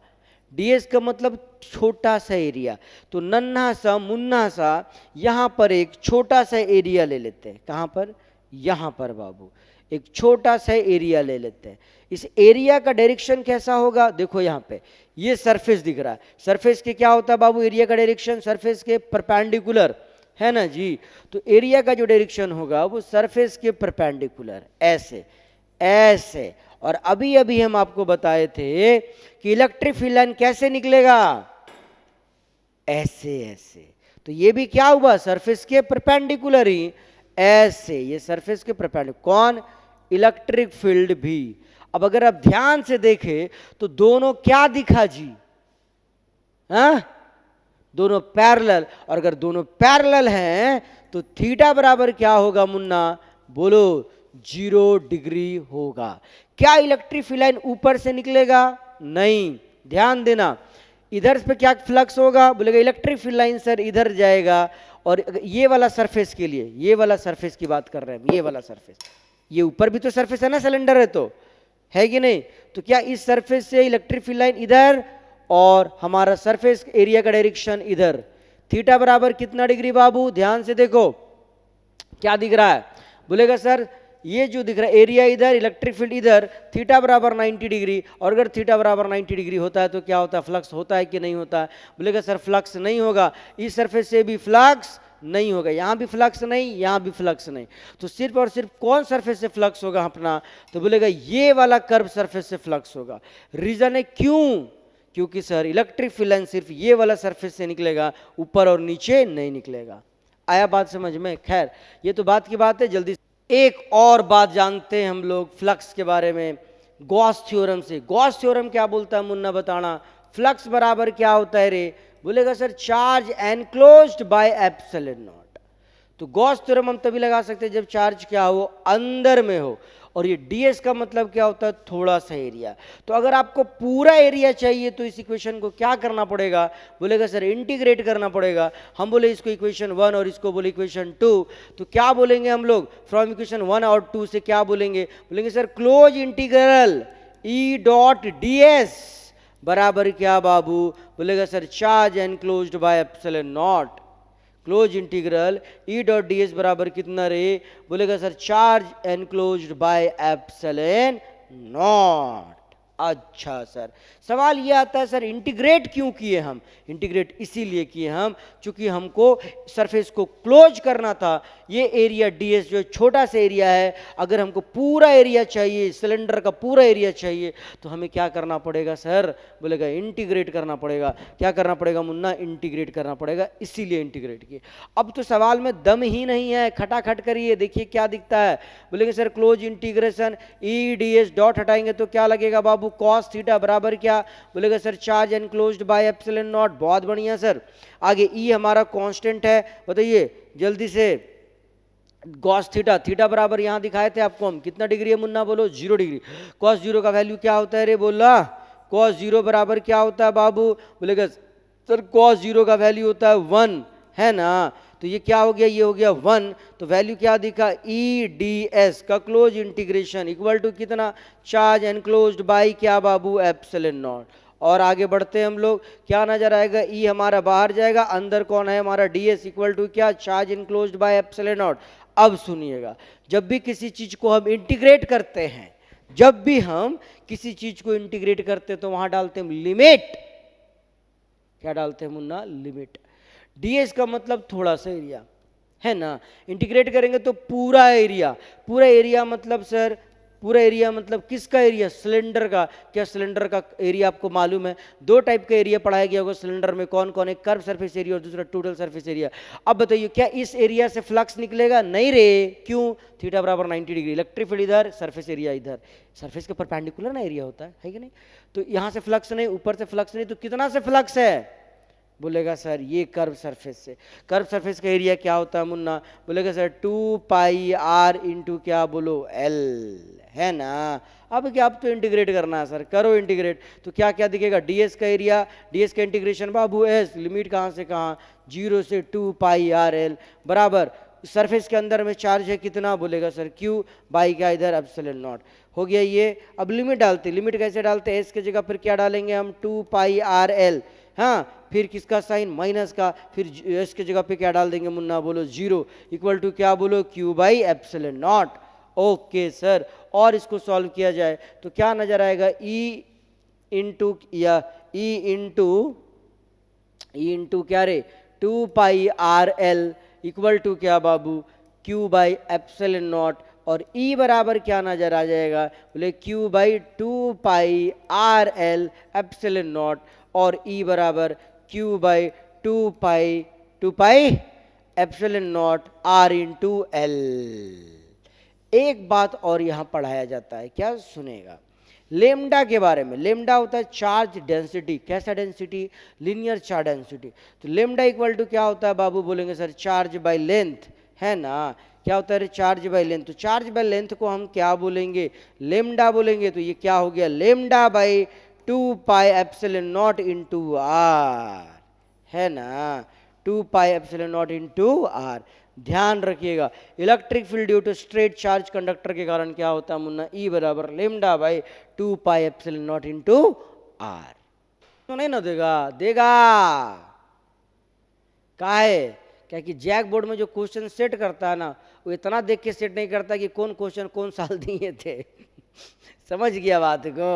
ds का मतलब छोटा सा एरिया, तो नन्हा सा मुन्ना सा यहां पर एक छोटा सा एरिया ले लेते हैं। कहां पर, यहां पर बाबू एक छोटा सा एरिया ले लेते हैं। इस एरिया का डायरेक्शन कैसा होगा, देखो यहाँ पे ये सरफेस दिख रहा है, सरफेस के क्या होता है बाबू, एरिया का डायरेक्शन सरफेस के परपेंडिकुलर, है ना जी। तो एरिया का जो डायरेक्शन होगा वो सरफेस के परपेंडिकुलर, ऐसे ऐसे। और अभी अभी हम आपको बताए थे कि इलेक्ट्रिक फील्ड लाइन कैसे निकलेगा, ऐसे ऐसे। तो ये भी क्या हुआ, सरफेस के परपेंडिकुलर ही, ऐसे, ये सरफेस के परपेंडिकुलर। कौन, इलेक्ट्रिक फील्ड भी। अब अगर आप ध्यान से देखें तो दोनों क्या दिखा जी, हाँ, दोनों पैरेलल। और अगर दोनों पैरेलल हैं तो थीटा बराबर क्या होगा मुन्ना, बोलो 0 डिग्री होगा। क्या इलेक्ट्रिक फील्ड लाइन ऊपर से निकलेगा, नहीं, ध्यान देना। इधर पे क्या फ्लक्स होगा, बोलेगा इलेक्ट्रिक फील्ड लाइन सर इधर जाएगा। और ये वाला सरफेस के लिए, ये वाला सरफेस की बात कर रहे हैं, ये वाला सरफेस, ये ऊपर भी तो सरफेस है ना, सिलेंडर है तो, है कि नहीं। तो क्या इस सरफेस से इलेक्ट्रिक फील्ड लाइन इधर और हमारा सरफेस एरिया का डायरेक्शन इधर, थीटा बराबर कितना डिग्री बाबू, ध्यान से देखो, क्या दिख रहा है? बोलेगा सर ये जो दिख रहा है एरिया इधर, इलेक्ट्रिक फील्ड इधर, थीटा बराबर 90 डिग्री, और अगर थीटा बराबर 90 डिग्री होता है तो क्या होता है, फ्लक्स होता है कि नहीं होता है? बोलेगा सर फ्लक्स नहीं होगा, इस सरफेस से भी फ्लक्स नहीं होगा, यहाँ भी फ्लक्स नहीं, यहाँ भी फ्लक्स नहीं, तो सिर्फ और सिर्फ कौन सरफेस से फ्लक्स होगा अपना? तो बोलेगा ये वाला कर्व सरफेस से फ्लक्स होगा। रीजन है क्यों? क्योंकि सर इलेक्ट्रिक फील्ड लाइन सिर्फ ये वाला सरफेस से निकलेगा, ऊपर और नीचे नहीं निकलेगा। आया बात समझ में? खैर ये तो बात की बात है, जल्दी एक और बात जानते हैं हम लोग फ्लक्स के बारे में, गॉस थ्योरम से। गॉस थ्योरम क्या बोलता है मुन्ना बताना? फ्लक्स बराबर क्या होता है रे? बोलेगा sir charge enclosed by epsilon not. तो गॉस थ्योरम हम तभी लगा सकते हैं जब चार्ज क्या हो, अंदर में हो, और ये ds का मतलब क्या होता है, थोड़ा सा एरिया। तो अगर आपको पूरा एरिया चाहिए तो इस इक्वेशन को क्या करना पड़ेगा? बोलेगा सर इंटीग्रेट करना पड़ेगा। हम बोले इसको इक्वेशन 1 और इसको बोले इक्वेशन 2, तो क्या बोलेंगे हम लोग फ्रॉम इक्वेशन 1 और 2 से? क्या बोलेंगे? बोलेंगे sir close integral E dot ds बराबर क्या बाबू? बोलेगा sir charge enclosed by epsilon not. Close integral E dot D S बराबर कितना रे? बोलेगा sir charge enclosed by epsilon not. अच्छा सर, सवाल ये आता है सर इंटीग्रेट क्यों किए हम? इंटीग्रेट इसीलिए किए हम क्योंकि हमको सरफेस को क्लोज करना था। ये एरिया ds जो छोटा सा एरिया है, अगर हमको पूरा एरिया चाहिए, सिलेंडर का पूरा एरिया चाहिए, तो हमें क्या करना पड़ेगा सर? बोलेगा इंटीग्रेट करना पड़ेगा। क्या करना पड़ेगा मुन्ना? इंटीग्रेट करना पड़ेगा, इसीलिए इंटीग्रेट किए। अब तो सवाल में दम ही नहीं है, खटाखट करिए, देखिए क्या दिखता है। बोलेंगे सर क्लोज इंटीग्रेशन ई ds डॉट हटाएंगे तो क्या लगेगा बाबू? कॉस थीटा बराबर क्या? बोलेगा sir charge enclosed by epsilon not. बहुत बढ़िया सर। आगे ई हमारा कांस्टेंट है, बताइए जल्दी से। कॉस थीटा, थीटा बराबर यहां दिखाए थे आपको हम, कितना डिग्री है मुन्ना बोलो? 0 डिग्री। कॉस 0 का वैल्यू क्या होता है रे? बोला कॉस 0 बराबर क्या होता है बाबू? बोलेगा सर कॉस 0 का वैल्यू होता है 1, है ना? तो ये क्या हो गया? ये हो गया 1, तो वैल्यू क्या दिखा? ई डी एस का क्लोज इंटीग्रेशन इक्वल टू कितना? चार्ज एनक्लोज्ड बाई क्या बाबू? Epsilon naught. और आगे बढ़ते हैं हम लोग, क्या नजर आएगा? ई हमारा बाहर जाएगा, अंदर कौन है हमारा? डी एस इक्वल टू क्या? Charge enclosed by epsilon not. अब सुनिएगा, जब भी किसी चीज को हम इंटीग्रेट करते हैं, जब भी हम किसी चीज को इंटीग्रेट करते हैं तो वहां डालते हैं लिमिट। क्या डालते हैं मुन्ना? लिमिट। ds का मतलब थोड़ा सा एरिया, है ना? इंटीग्रेट करेंगे तो पूरा एरिया। पूरा एरिया मतलब सर, पूरा एरिया मतलब किसका एरिया? सिलेंडर का। क्या सिलेंडर का एरिया आपको मालूम है? 2 टाइप का एरिया पढ़ाया गया होगा सिलेंडर में, कौन कौन है? कर्व सरफेस एरिया और दूसरा टोटल सरफेस एरिया। अब बताइए क्या इस एरिया से फ्लक्स निकलेगा? नहीं रे। क्यों? थीटा बराबर 90 डिग्री, इलेक्ट्रिक फील्ड इधर, सरफेस एरिया इधर। सरफेस के परपेंडिकुलर ना एरिया होता है कि नहीं? तो यहाँ से फ्लक्स नहीं, ऊपर से फ्लक्स नहीं, तो कितना से फ्लक्स है? बोलेगा सर ये कर्व सरफेस से। कर्व सरफेस का एरिया क्या होता है मुन्ना? बोलेगा सर 2 पाई आर इंटू क्या बोलो? एल, है ना? अब क्या, अब तो इंटीग्रेट करना है सर, करो इंटीग्रेट। तो क्या क्या दिखेगा? ds का एरिया, ds का इंटीग्रेशन बाबू एस, लिमिट कहाँ से कहाँ? 0 से 2 पाई आर एल बराबर सरफेस के अंदर में चार्ज है कितना? बोलेगा सर q बाई क्या इधर? Epsilon not. हो गया ये। अब लिमिट डालते, लिमिट कैसे डालते? एस की जगह फिर क्या डालेंगे हम? 2 पाई आर एल, हाँ, फिर किसका साइन? माइनस का, फिर एस की जगह पे क्या डाल देंगे मुन्ना बोलो? 0 इक्वल टू क्या बोलो? q by epsilon naught. Okay sir, और इसको सॉल्व किया जाए तो क्या नजर आएगा? ई इंटू या ई इंटू क्या रे? 2 pi R L equal to क्या बाबू? q by epsilon naught. और E बराबर क्या नजर आ जाएगा? बोले q by 2 pi R L epsilon naught, और E बराबर q by 2 pi epsilon naught R into L. एक बात और यहां पढ़ाया जाता है, क्या सुनेगा? लेमडा के बारे में। लेमडा होता है चार्ज डेंसिटी। कैसा डेंसिटी? Linear charge density. तो लेमडा इक्वल टू क्या होता है बाबू? बोलेंगे सर चार्ज बाय लेंथ, है ना? क्या होता है? Charge by length. तो चार्ज बाय लेंथ को हम क्या बोलेंगे? लेमडा बोलेंगे। तो ये क्या हो गया? Lambda by 2 pi epsilon naught into R, है ना? 2 pi epsilon naught into R. ध्यान रखिएगा, electric field due to straight charge conductor के कारण क्या होता है मुन्ना? ई बराबर lambda by 2 pi epsilon naught into R. तो नहीं ना देगा? देगा। काहे? क्या कि जैक बोर्ड में जो क्वेश्चन सेट करता है ना, वो इतना देख के सेट नहीं करता कि कौन क्वेश्चन कौन साल दिए थे। समझ गया बात को,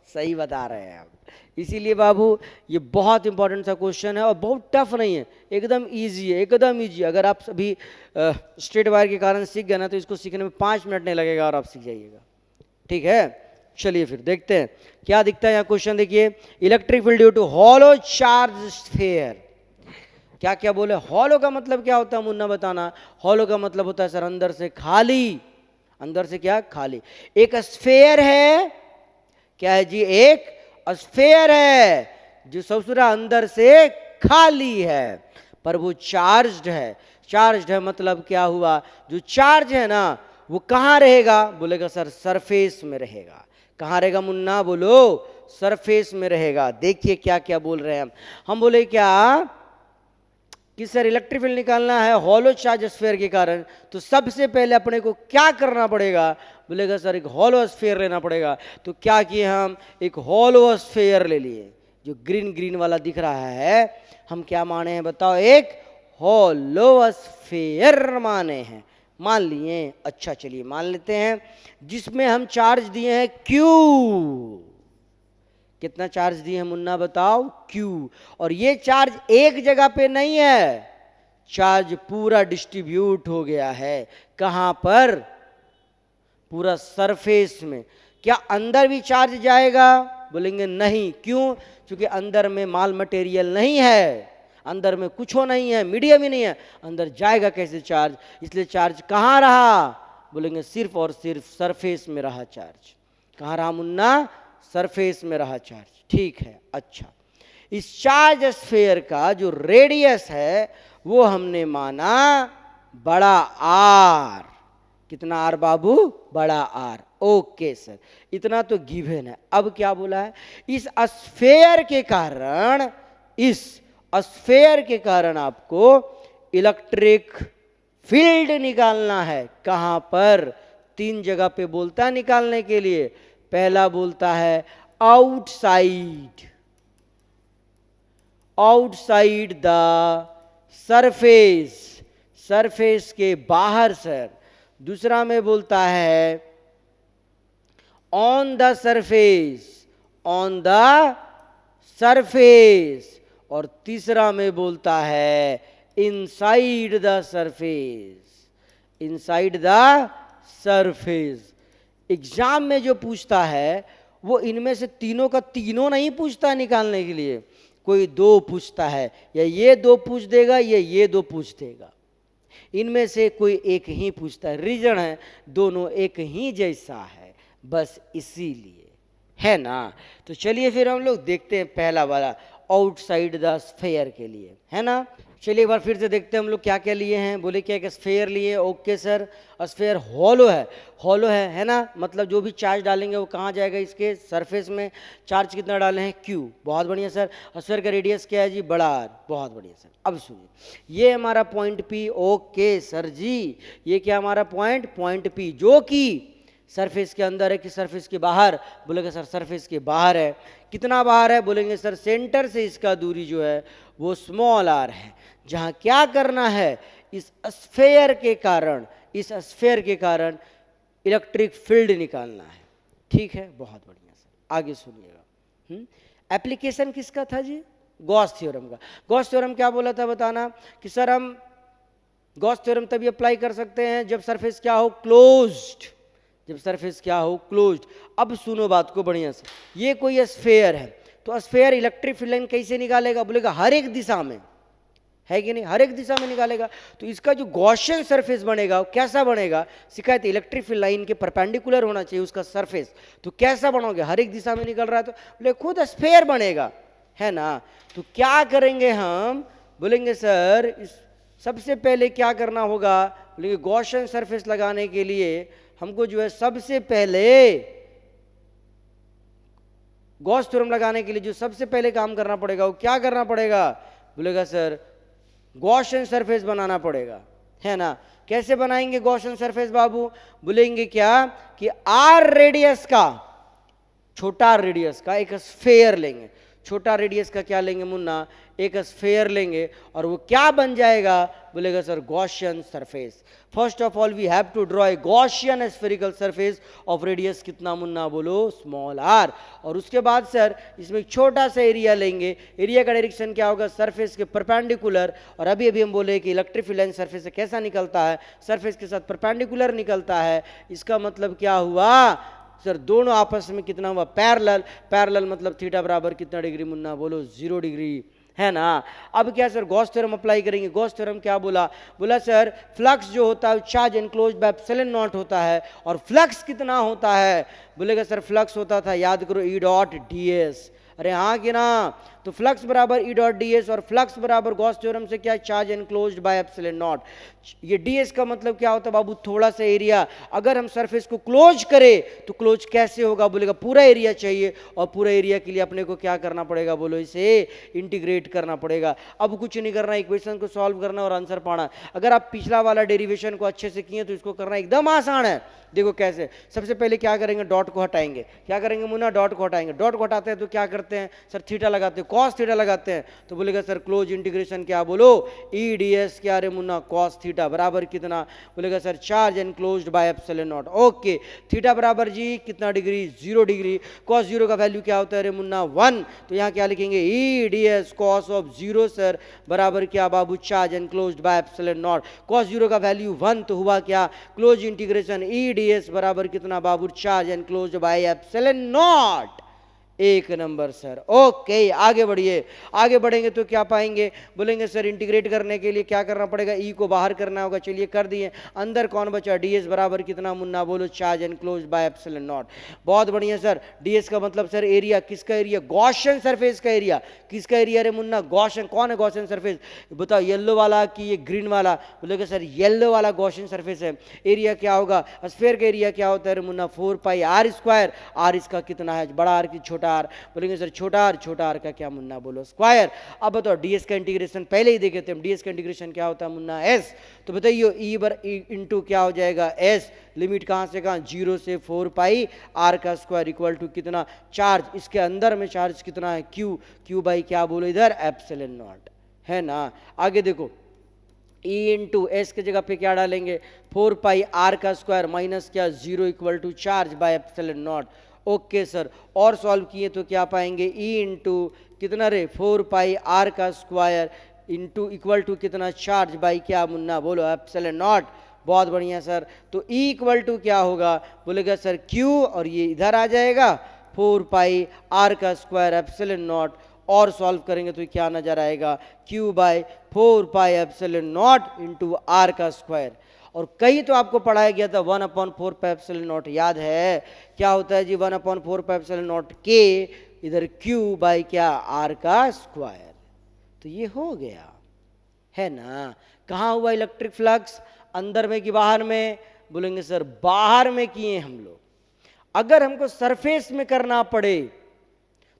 सही बता रहे हैं आप। इसीलिए बाबू ये बहुत इंपॉर्टेंट सा क्वेश्चन है और बहुत टफ नहीं है, एकदम इजी है, एकदम इजी। अगर आप सभी स्ट्रेट वायर के कारण सीख गए ना तो इसको सीखने में 5 मिनट नहीं लगेगा और आप सीख जाइएगा। ठीक है, चलिए फिर देखते हैं क्या दिखता है यहाँ क्वेश्चन। देखिए, electric field due to hollow charge sphere. क्या क्या बोले, हॉलो का मतलब क्या होता है मुन्ना बताना। हॉलो का मतलब होता है सर अंदर से खाली, अंदर से क्या, खाली। एक स्फीयर है, क्या है जी, एक स्फीयर है जो ससुरा अंदर से खाली है पर वो चार्ज्ड है। चार्ज्ड है मतलब क्या हुआ, जो चार्ज है ना वो कहाँ रहेगा, बोलेगा सर सरफेस में रहेगा। कहाँ रहेगा मुन्ना, बोलो सरफेस में रहेगा। देखिए क्या क्या बोल रहे हैं हम बोले क्या कि सर इलेक्ट्रिक फील्ड निकालना है हॉलो चार्ज स्फीयर के कारण, तो सबसे पहले अपने को क्या करना पड़ेगा, बोलेगा सर एक हॉलो स्फीयर लेना पड़ेगा। तो क्या किए हम, एक हॉलो स्फीयर ले लिए, जो ग्रीन ग्रीन वाला दिख रहा है, हम क्या माने हैं बताओ, एक हॉलो स्फीयर माने हैं, मान लिए। अच्छा चलिए मान लेते हैं, जिसमें हम चार्ज दिए हैं Q। कितना चार्ज दिए हैं मुन्ना बताओ, Q। और ये चार्ज एक जगह पे नहीं है, चार्ज पूरा डिस्ट्रीब्यूट हो गया है। कहां पर, पूरा सरफेस में। क्या अंदर भी चार्ज जाएगा, बोलेंगे नहीं। क्यों, क्योंकि अंदर में माल मटेरियल नहीं है, अंदर में कुछ नहीं है, मीडियम ही नहीं है, अंदर जाएगा कैसे चार्ज। इसलिए चार्ज कहाँ रहा, बोलेंगे सिर्फ और सिर्फ सरफेस में रहा चार्ज। कहाँ रहा मुन्ना, सरफेस में रहा चार्ज। ठीक है, अच्छा। इस चार्ज स्फीयर का जो रेडियस है वो हमने माना बड़ा आर। कितना आर बाबू, बड़ा आर। ओके सर, इतना तो गिवन है। अब क्या बोला है, इस स्फीयर के कारण, इस स्फीयर के कारण आपको इलेक्ट्रिक फील्ड निकालना है। कहां पर, 3 जगह पे बोलता है निकालने के लिए। पहला बोलता है outside, outside the surface, surface के बाहर सर। दूसरा में बोलता है on the surface, on the surface. और तीसरा में बोलता है inside the surface, inside the surface. Exam में जो पूछता है वो इनमें से तीनों का तीनों नहीं पूछता निकालने के लिए, कोई 2 पूछता है, या ये 2 पूछ देगा या ये 2 पूछ देगा, इनमें से कोई एक ही पूछता है। रीजन है दोनों एक ही जैसा है, बस इसीलिए, है ना। तो चलिए फिर हम लोग देखते हैं पहला वाला आउटसाइड द स्फीयर के लिए, है ना। चलिए एक बार फिर से देखते हैं हम लोग क्या क्या लिए हैं। बोले क्या, एक स्फीयर लिए। ओके सर, स्फीयर हॉलो है, हॉलो है ना। मतलब जो भी चार्ज डालेंगे वो कहाँ जाएगा, इसके सरफेस में। चार्ज कितना डाले हैं, Q। बहुत बढ़िया सर। स्फीयर का रेडियस क्या है जी, बड़ा आर। बहुत बढ़िया सर। अब सुनिए, ये हमारा पॉइंट P। ओके सर जी, ये क्या हमारा पॉइंट P, जो कि सरफेस के अंदर है कि सरफेस के बाहर, बोलेंगे सर सरफेस के बाहर है। कितना बाहर है, बोलेंगे सर सेंटर से इसका दूरी जो है वो स्मॉल r है। जहां क्या करना है, इस स्फीयर के कारण, इस स्फीयर के कारण इलेक्ट्रिक फील्ड निकालना है। ठीक है, बहुत बढ़िया सर। आगे सुनिएगा। एप्लीकेशन किसका था जी, गॉस थ्योरम का। गॉस थ्योरम क्या बोला था बताना, कि सर हम गॉस थ्योरम तभी अप्लाई कर सकते हैं जब सरफेस क्या हो, क्लोज्ड, जब सरफेस क्या हो, क्लोज्ड। अब सुनो बात को बढ़िया से, ये कोई स्फीयर है, तो स्फीयर इलेक्ट्रिक फील्ड लाइन कैसे निकालेगा, बोलेगा हर एक दिशा में, है कि नहीं, हर एक दिशा में निकालेगा। तो इसका जो गॉसियन सरफेस बनेगा वो कैसा बनेगा, शिकायत इलेक्ट्रिक फील्ड लाइन के परपेंडिकुलर होना चाहिए उसका सरफेस। तो कैसा बनोगे, हर एक दिशा में निकल रहा है तो बोले खुद स्फीयर बनेगा, है ना। तो क्या करेंगे हम, बोलेंगे सर इस सबसे पहले क्या करना होगा, बोलेंगे गॉसियन सरफेस लगाने के लिए हमको जो है सबसे पहले, गॉस थ्योरम लगाने के लिए जो सबसे पहले काम करना पड़ेगा वो क्या करना पड़ेगा, बोलेगा सर गॉसियन सरफेस बनाना पड़ेगा, है ना। कैसे बनाएंगे गॉसियन सरफेस बाबू, बोलेंगे क्या कि आर रेडियस का, छोटा रेडियस का एक स्फीयर लेंगे। छोटा रेडियस का क्या लेंगे मुन्ना, एक स्फेयर लेंगे और वो क्या बन जाएगा, बोलेगा sir Gaussian surface. First of all we have to draw a Gaussian spherical surface of radius कितना मुन्ना, बोलो स्मॉल आर। और उसके बाद सर इसमें एक छोटा सा एरिया लेंगे, एरिया का डायरेक्शन क्या होगा, सरफेस के परपेंडिकुलर। और अभी अभी हम बोले कि इलेक्ट्रिक फील्ड लाइन सरफेस से कैसा निकलता है, सरफेस के साथ परपेंडिकुलर निकलता है। इसका मतलब क्या हुआ सर, दोनों आपस में कितना हुआ, पैरेलल। पैरेलल मतलब थीटा बराबर कितना डिग्री मुन्ना, बोलो 0 डिग्री, है ना। अब क्या सर गॉस थ्योरम अप्लाई करेंगे। गॉस थ्योरम क्या बोला, बोला सर फ्लक्स जो होता है charge enclosed by epsilon not होता है। और फ्लक्स कितना होता है, बोलेगा सर फ्लक्स होता था, याद करो, ई डॉट डी एस। अरे हाँ कि ना, तो फ्लक्स बराबर ई डॉट डी एस और फ्लक्स बराबर गॉस थ्योरम से क्या, charge enclosed by epsilon not. ये डी एस का मतलब क्या होता है बाबू, थोड़ा सा एरिया। अगर हम सरफेस को क्लोज करें तो क्लोज कैसे होगा, बोलेगा पूरा एरिया चाहिए, और पूरा एरिया के लिए अपने को क्या करना पड़ेगा, बोलो इसे इंटीग्रेट करना पड़ेगा। अब कुछ नहीं करना, इक्वेशन को सॉल्व करना और आंसर पाना। अगर आप पिछला वाला डेरिवेशन को अच्छे से किए तो इसको करना एकदम आसान है। देखो कैसे, सबसे पहले क्या करेंगे, डॉट को हटाएंगे। क्या करेंगे मुन्ना, डॉट को हटाएंगे। डॉट को हटाते हैं तो क्या करते हैं सर, थीटा लगाते हैं, कॉस थीटा लगाते हैं। तो बोलेगा सर क्लोज इंटीग्रेशन क्या, बोलो ई डी एस क्या रे मुन्ना, कॉस थीटा बराबर कितना, बोलेगा sir charge enclosed by epsilon naught. Okay, theta बराबर जी कितना डिग्री, 0 डिग्री। कॉस 0 का वैल्यू क्या होता है रे मुन्ना, 1। तो यहाँ क्या लिखेंगे, E D S cos of 0 sir बराबर क्या बाबू, charge enclosed by epsilon naught. Cos 0 का वैल्यू 1, तो हुआ क्या, close integration E D S बराबर कितना बाबू, charge enclosed by epsilon naught. एक नंबर सर। ओके आगे बढ़िए, आगे बढ़ेंगे तो क्या पाएंगे, बोलेंगे सर इंटीग्रेट करने के लिए क्या करना पड़ेगा, ई को बाहर करना होगा। चलिए कर दिए, अंदर कौन बचा, डीएस बराबर कितना मुन्ना, बोलो charge enclosed by epsilon not. बहुत बढ़िया सर, डीएस का मतलब सर एरिया, किसका एरिया, गॉसियन सरफेस का एरिया। किसका एरिया रे मुन्ना, गॉसियन। कौन है गॉसियन सरफेस, बताओ येलो वाला कि ये ग्रीन वाला, बोलेगा सर येलो वाला गॉसियन सरफेस है। एरिया क्या होगा, स्फीयर का एरिया क्या होता है रे Munna, 4 pi are square. Are इसका कितना है, बड़ा आर की छोटा आर, बोलेंगे सर छोटा आर का क्या मुन्ना, बोलो स्क्वायर। अब बताओ डीएस का इंटीग्रेशन पहले ही देखे थे हम, डीएस का इंटीग्रेशन क्या होता है मुन्ना, एस। तो बताइए ई बर इंटू क्या हो जाएगा, एस। लिमिट कहाँ से कहाँ, 0 से 4 पाई आर का स्क्वायर इक्वल टू कितना, चार्ज इसके अंदर में चार्ज कितना है, क्यू। क्यू बाई क्या बोलो इधर, एप्सिलॉन नॉट, है ना। आगे देखो, ई इंटू एस के जगह पे क्या डालेंगे, 4 पाई आर का स्क्वायर माइनस क्या, 0 equal to charge by epsilon naught. Okay sir, और सॉल्व किए तो क्या पाएंगे, ई इंटू कितना रे, 4 पाई आर का स्क्वायर इंटू इक्वल टू कितना, चार्ज बाई क्या मुन्ना, बोलो एप्सिलॉन नॉट। बहुत बढ़िया सर, तो ई इक्वल टू क्या होगा, बोलेगा सर क्यू, और ये इधर आ जाएगा 4 पाई आर का स्क्वायर एप्सिलॉन नॉट। और सॉल्व करेंगे तो क्या नजर आएगा, q by 4 pi epsilon naught into R का स्क्वायर। और कहीं तो आपको पढ़ाया गया था 1/4 पाई एप्सिलॉन नॉट, याद है क्या होता है जी, 1/4 पाई एप्सिलॉन नॉट के, इधर क्यू बाई क्या, आर का स्क्वायर। तो ये हो गया, है ना। कहाँ हुआ इलेक्ट्रिक फ्लक्स, अंदर में कि बाहर में, बोलेंगे सर बाहर में किए हम लोग। अगर हमको सरफेस में करना पड़े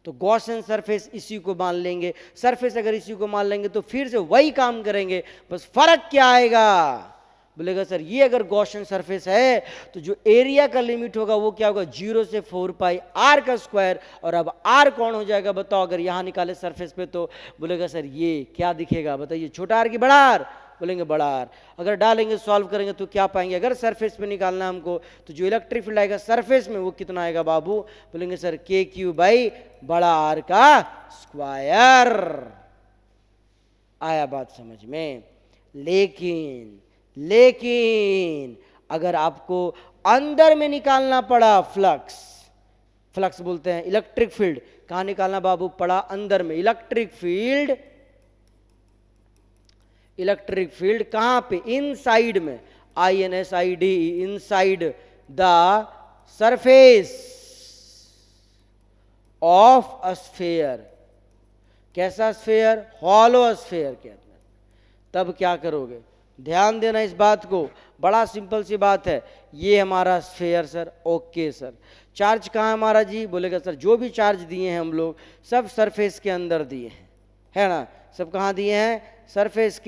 तो गॉसियन सरफेस इसी को मान लेंगे, सरफेस अगर इसी को मान लेंगे तो फिर से वही काम करेंगे, बस फर्क क्या आएगा, बोलेगा सर ये अगर गॉसियन सरफेस है तो जो एरिया का लिमिट होगा वो क्या होगा, 0 से 4 पाई आर का स्क्वायर। और अब आर कौन हो जाएगा बताओ, अगर यहाँ निकाले सरफेस पे तो बोलेगा सर ये क्या दिखेगा, बताइए छोटा आर की बड़ा आर, बोलेंगे बड़ा आर। अगर डालेंगे सॉल्व करेंगे तो क्या पाएंगे, अगर सरफेस पे निकालना हमको तो जो इलेक्ट्रिक फील्ड आएगा सरफेस में वो कितना आएगा बाबू, बोलेंगे सर के क्यू बाई बड़ा आर का स्क्वायर। आया बात समझ में। लेकिन अगर आपको अंदर में निकालना पड़ा फ्लक्स, फ्लक्स बोलते हैं इलेक्ट्रिक फील्ड, कहां निकालना बाबू पड़ा, अंदर में। इलेक्ट्रिक फील्ड कहां पे, इनसाइड में, INSID, inside the surface of a sphere. कैसा स्फीयर, हॉलो स्फीयर के अंदर। तब क्या करोगे, ध्यान देना इस बात को, बड़ा सिंपल सी बात है। ये हमारा sphere sir, okay sir. Charge कहाँ है हमारा जी, बोलेगा सर जो भी चार्ज दिए हैं हम लोग सब सरफेस के अंदर दिए हैं, है ना। सब कहाँ दिए हैं, सरफेस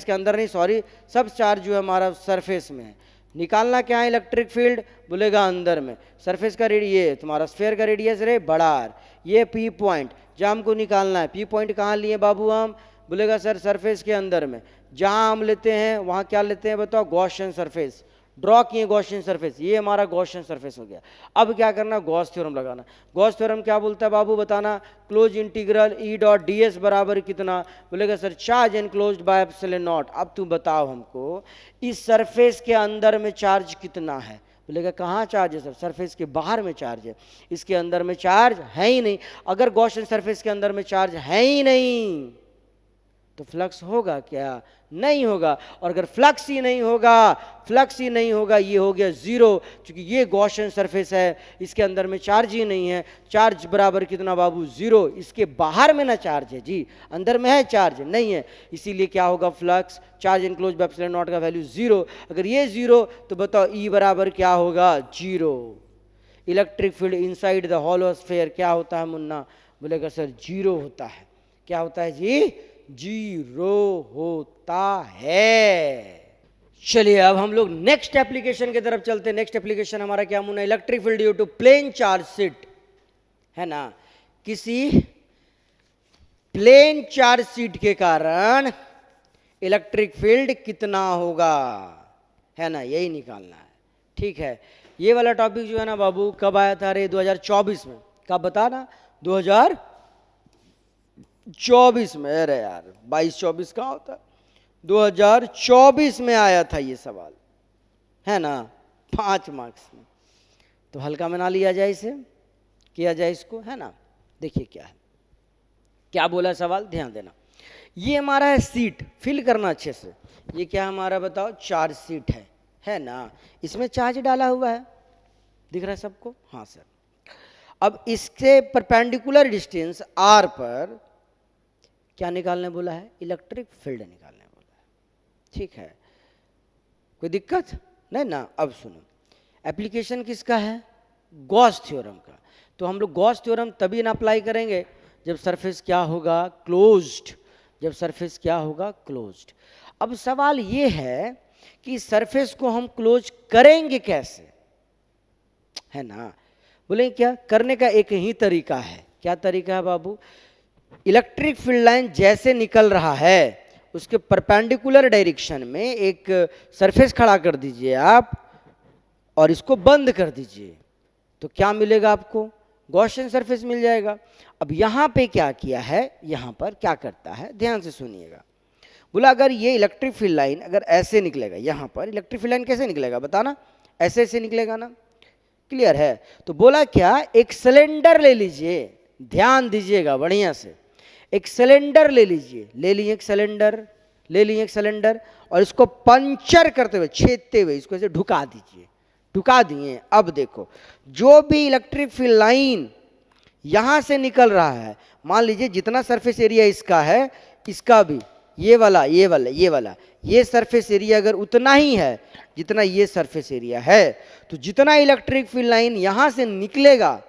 के अंदर नहीं, सॉरी, सब चार्ज जो है हमारा सरफेस में है। निकालना क्या है इलेक्ट्रिक फील्ड, बोलेगा अंदर में सरफेस का रेडियस, तुम्हारा स्फीयर का रेडियस रे बड़ा R, ये P पॉइंट जो हमको निकालना है। P पॉइंट कहाँ लिए बाबू हम, बोलेगा सर सरफेस के अंदर में। जहाँ हम लेते हैं वहाँ क्या लेते हैं बताओ, गॉसियन सरफेस ड्रॉ किए, गॉसियन सरफेस, ये हमारा गॉसियन सरफेस हो गया। अब क्या करना, गॉस थ्योरम लगाना। गॉस थ्योरम क्या बोलता है बाबू बताना, क्लोज इंटीग्रल ई डॉट डी एस बराबर कितना, बोलेगा sir charge enclosed by epsilon not. अब तू बताओ हमको इस सरफेस के अंदर में चार्ज कितना है, बोलेगा कहाँ चार्ज है सर, सरफेस के बाहर में चार्ज है, इसके अंदर में चार्ज है ही नहीं। अगर गॉसियन सरफेस के अंदर में चार्ज है ही नहीं तो फ्लक्स होगा क्या, नहीं होगा। और अगर फ्लक्स ही नहीं होगा, ये हो गया जीरो, क्योंकि ये गॉसियन सरफेस है, इसके अंदर में चार्ज ही नहीं है। चार्ज बराबर कितना बाबू, जीरो। इसके बाहर में ना चार्ज है जी, अंदर में है चार्ज नहीं है, इसीलिए क्या होगा flux, charge enclose by epsilon not का वैल्यू जीरो। अगर ये जीरो तो बताओ ई बराबर क्या होगा, zero. Electric field inside the hollow sphere क्या होता है मुन्ना, बोलेगा सर जीरो होता है। क्या होता है जी, जीरो होता है। चलिए अब हम लोग नेक्स्ट एप्लीकेशन की तरफ चलते हैं। नेक्स्ट एप्लीकेशन हमारा क्या मुन्ना, electric field due to plane charge sheet, है ना। किसी प्लेन चार्ज सीट के कारण इलेक्ट्रिक फील्ड कितना होगा, है ना, यही निकालना है। ठीक है, ये वाला टॉपिक जो है ना बाबू कब आया था रे, 2024 में। कब बता ना, 2024 में। अरे यार 22-24 कहाँ होता है, 2024 में आया था ये सवाल, है ना, 5 मार्क्स में। तो हल्का में ना लिया जाए इसे, किया जाए इसको, है ना। देखिए क्या है, क्या बोला सवाल, ध्यान देना। ये हमारा है सीट, फिल करना अच्छे से। ये क्या हमारा बताओ, चार्ज सीट है ना, इसमें चार्ज डाला हुआ है, दिख रहा है सबको, हाँ सर। अब इसके परपेंडिकुलर डिस्टेंस r पर क्या निकालने बोला है, इलेक्ट्रिक फील्ड निकालने बोला है। ठीक है, कोई दिक्कत नहीं ना। अब सुनो, एप्लीकेशन किसका है, गॉस थ्योरम का। तो हम लोग गॉस थ्योरम तभी ना अप्लाई करेंगे जब सरफेस क्या होगा, क्लोज्ड, जब सरफेस क्या होगा, क्लोज्ड। अब सवाल ये है कि सरफेस को हम क्लोज करेंगे कैसे, है ना। बोले क्या करने का एक ही तरीका है, क्या तरीका है बाबू, इलेक्ट्रिक फील्ड लाइन जैसे निकल रहा है उसके परपेंडिकुलर डायरेक्शन में एक सरफेस खड़ा कर दीजिए आप और इसको बंद कर दीजिए, तो क्या मिलेगा आपको, गॉसियन सरफेस मिल जाएगा। अब यहाँ पे क्या किया है, यहाँ पर क्या करता है, ध्यान से सुनिएगा। बोला अगर ये इलेक्ट्रिक फील्ड लाइन अगर ऐसे निकलेगा, यहाँ पर इलेक्ट्रिक फील्ड लाइन कैसे निकलेगा बताना, ऐसे ऐसे निकलेगा ना, क्लियर है। तो बोला क्या, एक सिलेंडर ले लीजिए, ध्यान दीजिएगा बढ़िया से, एक सिलेंडर ले लीजिए, ले लिए एक सिलेंडर, ले लिए एक सिलेंडर और इसको पंचर करते हुए, छेदते हुए इसको ऐसे ढुका दीजिए, ढुका दिए। अब देखो जो भी इलेक्ट्रिक फील्ड लाइन यहां से निकल रहा है, मान लीजिए जितना सरफेस एरिया इसका है, इसका भी ये वाला ये सरफेस एरिया अगर उतना ही है जितना ये सरफेस एरिया है, तो जितना इलेक्ट्रिक फील्ड लाइन यहां से निकलेगा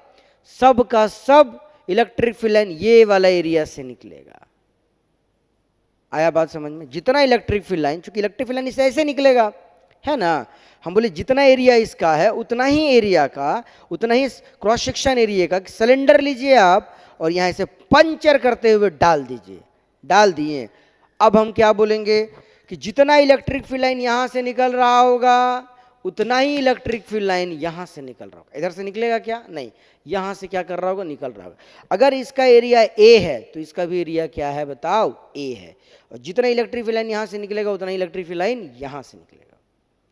सब का सब इलेक्ट्रिक फील्ड लाइन ये वाला एरिया से निकलेगा। आया बात समझ में, जितना इलेक्ट्रिक फील्ड लाइन, चूंकि इलेक्ट्रिक फील्ड लाइन इसे ऐसे निकलेगा, है ना, हम बोले जितना एरिया इसका है उतना ही एरिया का, उतना ही क्रॉस सेक्शन एरिया का सिलेंडर लीजिए आप और यहां से पंचर करते हुए डाल दीजिए, डाल दिए। अब हम क्या बोलेंगे कि जितना इलेक्ट्रिक फील्ड लाइन यहां से निकल रहा होगा उतना ही इलेक्ट्रिक फील्ड लाइन यहां से निकल रहा होगा। इधर से निकलेगा क्या, नहीं, यहां से क्या कर रहा होगा, निकल रहा होगा। अगर इसका एरिया ए है तो इसका भी एरिया क्या है बताओ, ए है। और जितना इलेक्ट्रिक फील्ड लाइन यहां से निकलेगा उतना इलेक्ट्रिक फील्ड लाइन यहां से निकलेगा।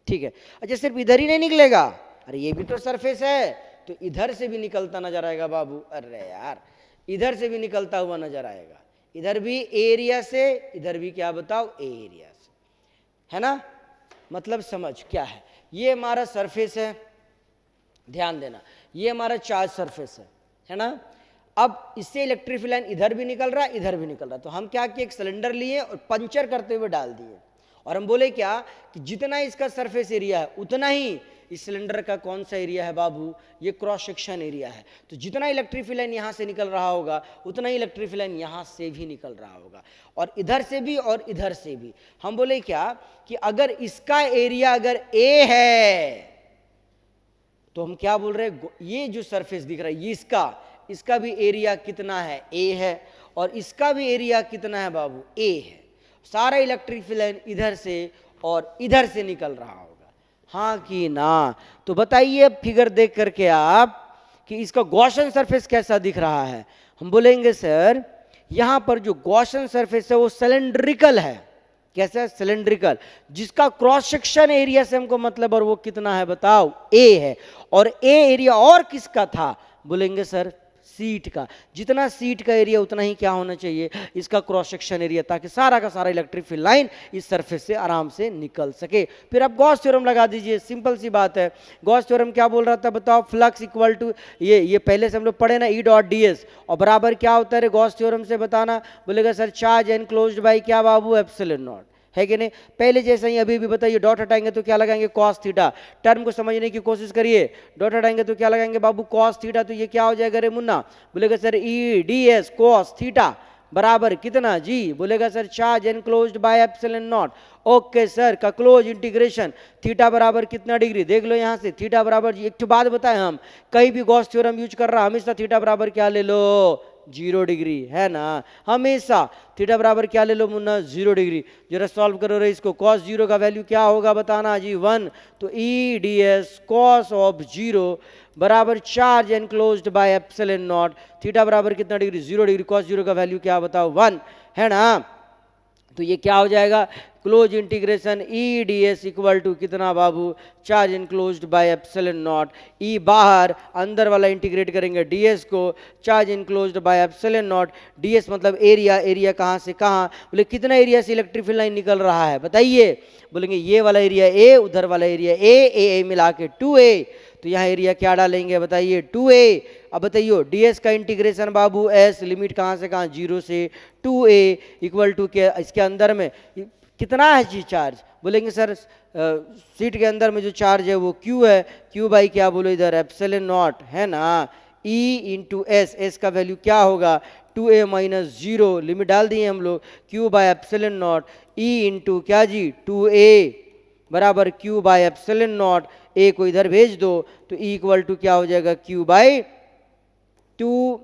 ठीक है, अच्छा सिर्फ इधर ही नहीं निकलेगा, अरे ये भी तो सरफेस है, तो इधर से भी निकलता नजर आएगा बाबू। अरे यार इधर से भी निकलता हुआ नजर आएगा, इधर भी एरिया से, इधर भी क्या बताओ, ए एरिया से, है ना। मतलब समझ क्या है, ये हमारा सरफेस है, ध्यान देना, ये हमारा चार्ज सरफेस है ना। अब इससे इलेक्ट्रिक फील्ड लाइन इधर भी निकल रहा है, इधर भी निकल रहा है, तो हम क्या किए, एक सिलेंडर लिए और पंचर करते हुए डाल दिए। और हम बोले क्या कि जितना इसका सरफेस एरिया है उतना ही इस सिलेंडर का कौन सा एरिया है बाबू, ये क्रॉस सेक्शन एरिया है। तो जितना इलेक्ट्रिक फील्ड लाइन यहाँ से निकल रहा होगा उतना ही इलेक्ट्रिक फील्ड लाइन यहाँ से भी निकल रहा होगा, और इधर से भी और इधर से भी। हम बोले क्या कि अगर इसका एरिया अगर ए है तो हम क्या बोल रहे हैं, ये जो सरफेस दिख रहा है ये इसका भी एरिया कितना है, ए है, और इसका भी एरिया कितना है बाबू, ए है। सारा इलेक्ट्रिक फील्ड लाइन इधर से और इधर से निकल रहा होगा, हाँ कि ना। तो बताइए फिगर देख करके आप कि इसका गॉसियन सरफेस कैसा दिख रहा है। हम बोलेंगे सर यहां पर जो गॉसियन सरफेस है वो सिलेंड्रिकल है। कैसा है, सिलेंड्रिकल, जिसका क्रॉस सेक्शन एरिया से हमको मतलब, और वो कितना है बताओ, ए है। और ए एरिया और किसका था, बोलेंगे सर सीट का। जितना सीट का एरिया उतना ही क्या होना चाहिए, इसका क्रॉस सेक्शन एरिया, ताकि सारा का सारा इलेक्ट्रिक फील्ड लाइन इस सरफेस से आराम से निकल सके। फिर आप गॉस थ्योरम लगा दीजिए, सिंपल सी बात है। गॉस थ्योरम क्या बोल रहा था बताओ, फ्लक्स इक्वल टू ये पहले से हम लोग पढ़े ना, ई डॉट डी एस, और बराबर क्या होता है गॉस थ्योरम से बताना, बोलेगा सर चार्ज एनक्लोज्ड बाई क्या बाबू, एप्सिलॉन नॉट, है कि नहीं। पहले जैसा ही अभी भी बताइए, डॉट हटाएंगे तो क्या लगाएंगे, कॉस थीटा। टर्म को समझने की कोशिश करिए, डॉट हटाएंगे तो क्या लगाएंगे बाबू, कॉस थीटा। तो ये क्या हो जाएगा रे मुन्ना, बोलेगा सर ई डी एस कॉस थीटा बराबर कितना जी, बोलेगा sir charge enclosed by epsilon naught. Okay sir, का क्लोज इंटीग्रेशन थीटा बराबर कितना डिग्री, देख लो यहाँ से थीटा बराबर, एक तो बात बताएं, हम कहीं भी गॉस थ्योरम यूज कर रहा हमेशा थीटा बराबर क्या ले लो, 0 डिग्री, है ना। हमेशा थीटा बराबर क्या ले लो मुन्ना, 0 डिग्री। जरा सॉल्व करो रे इसको, कॉस 0 का वैल्यू क्या होगा बताना जी, 1। तो ई डी एस कॉस ऑफ 0 बराबर charge enclosed by epsilon not, theta बराबर कितना डिग्री, 0 डिग्री, कॉस 0 का वैल्यू क्या बताओ, 1, है ना। तो ये क्या हो जाएगा, close integration E D S equal to कितना बाबू, charge enclosed by epsilon naught, E बाहर, अंदर वाला इंटीग्रेट करेंगे डी एस को, charge enclosed by epsilon naught, D S मतलब एरिया, एरिया कहाँ से कहाँ, बोले कितना एरिया से इलेक्ट्रिक फील्ड लाइन निकल रहा है बताइए, बोलेंगे ये वाला एरिया ए, उधर वाला एरिया ए मिला के 2a। तो यहाँ एरिया क्या डालेंगे बताइए, 2a। अब बताइए ds का इंटीग्रेशन बाबू s, लिमिट कहाँ से कहाँ, 0 से 2a इक्वल टू के, इसके अंदर में कितना है जी चार्ज, बोलेंगे सर सीट के अंदर में जो चार्ज है वो q है, q बाई क्या बोलो इधर एप्सिलॉन नॉट, है ना, e इंटू एस, एस का वैल्यू क्या होगा 2a माइनस 0, लिमिट डाल दिए हम लोग, q by epsilon not, e into क्या जी 2a बराबर q by epsilon not, a को इधर भेज दो तो e इक्वल टू क्या हो जाएगा, q by 2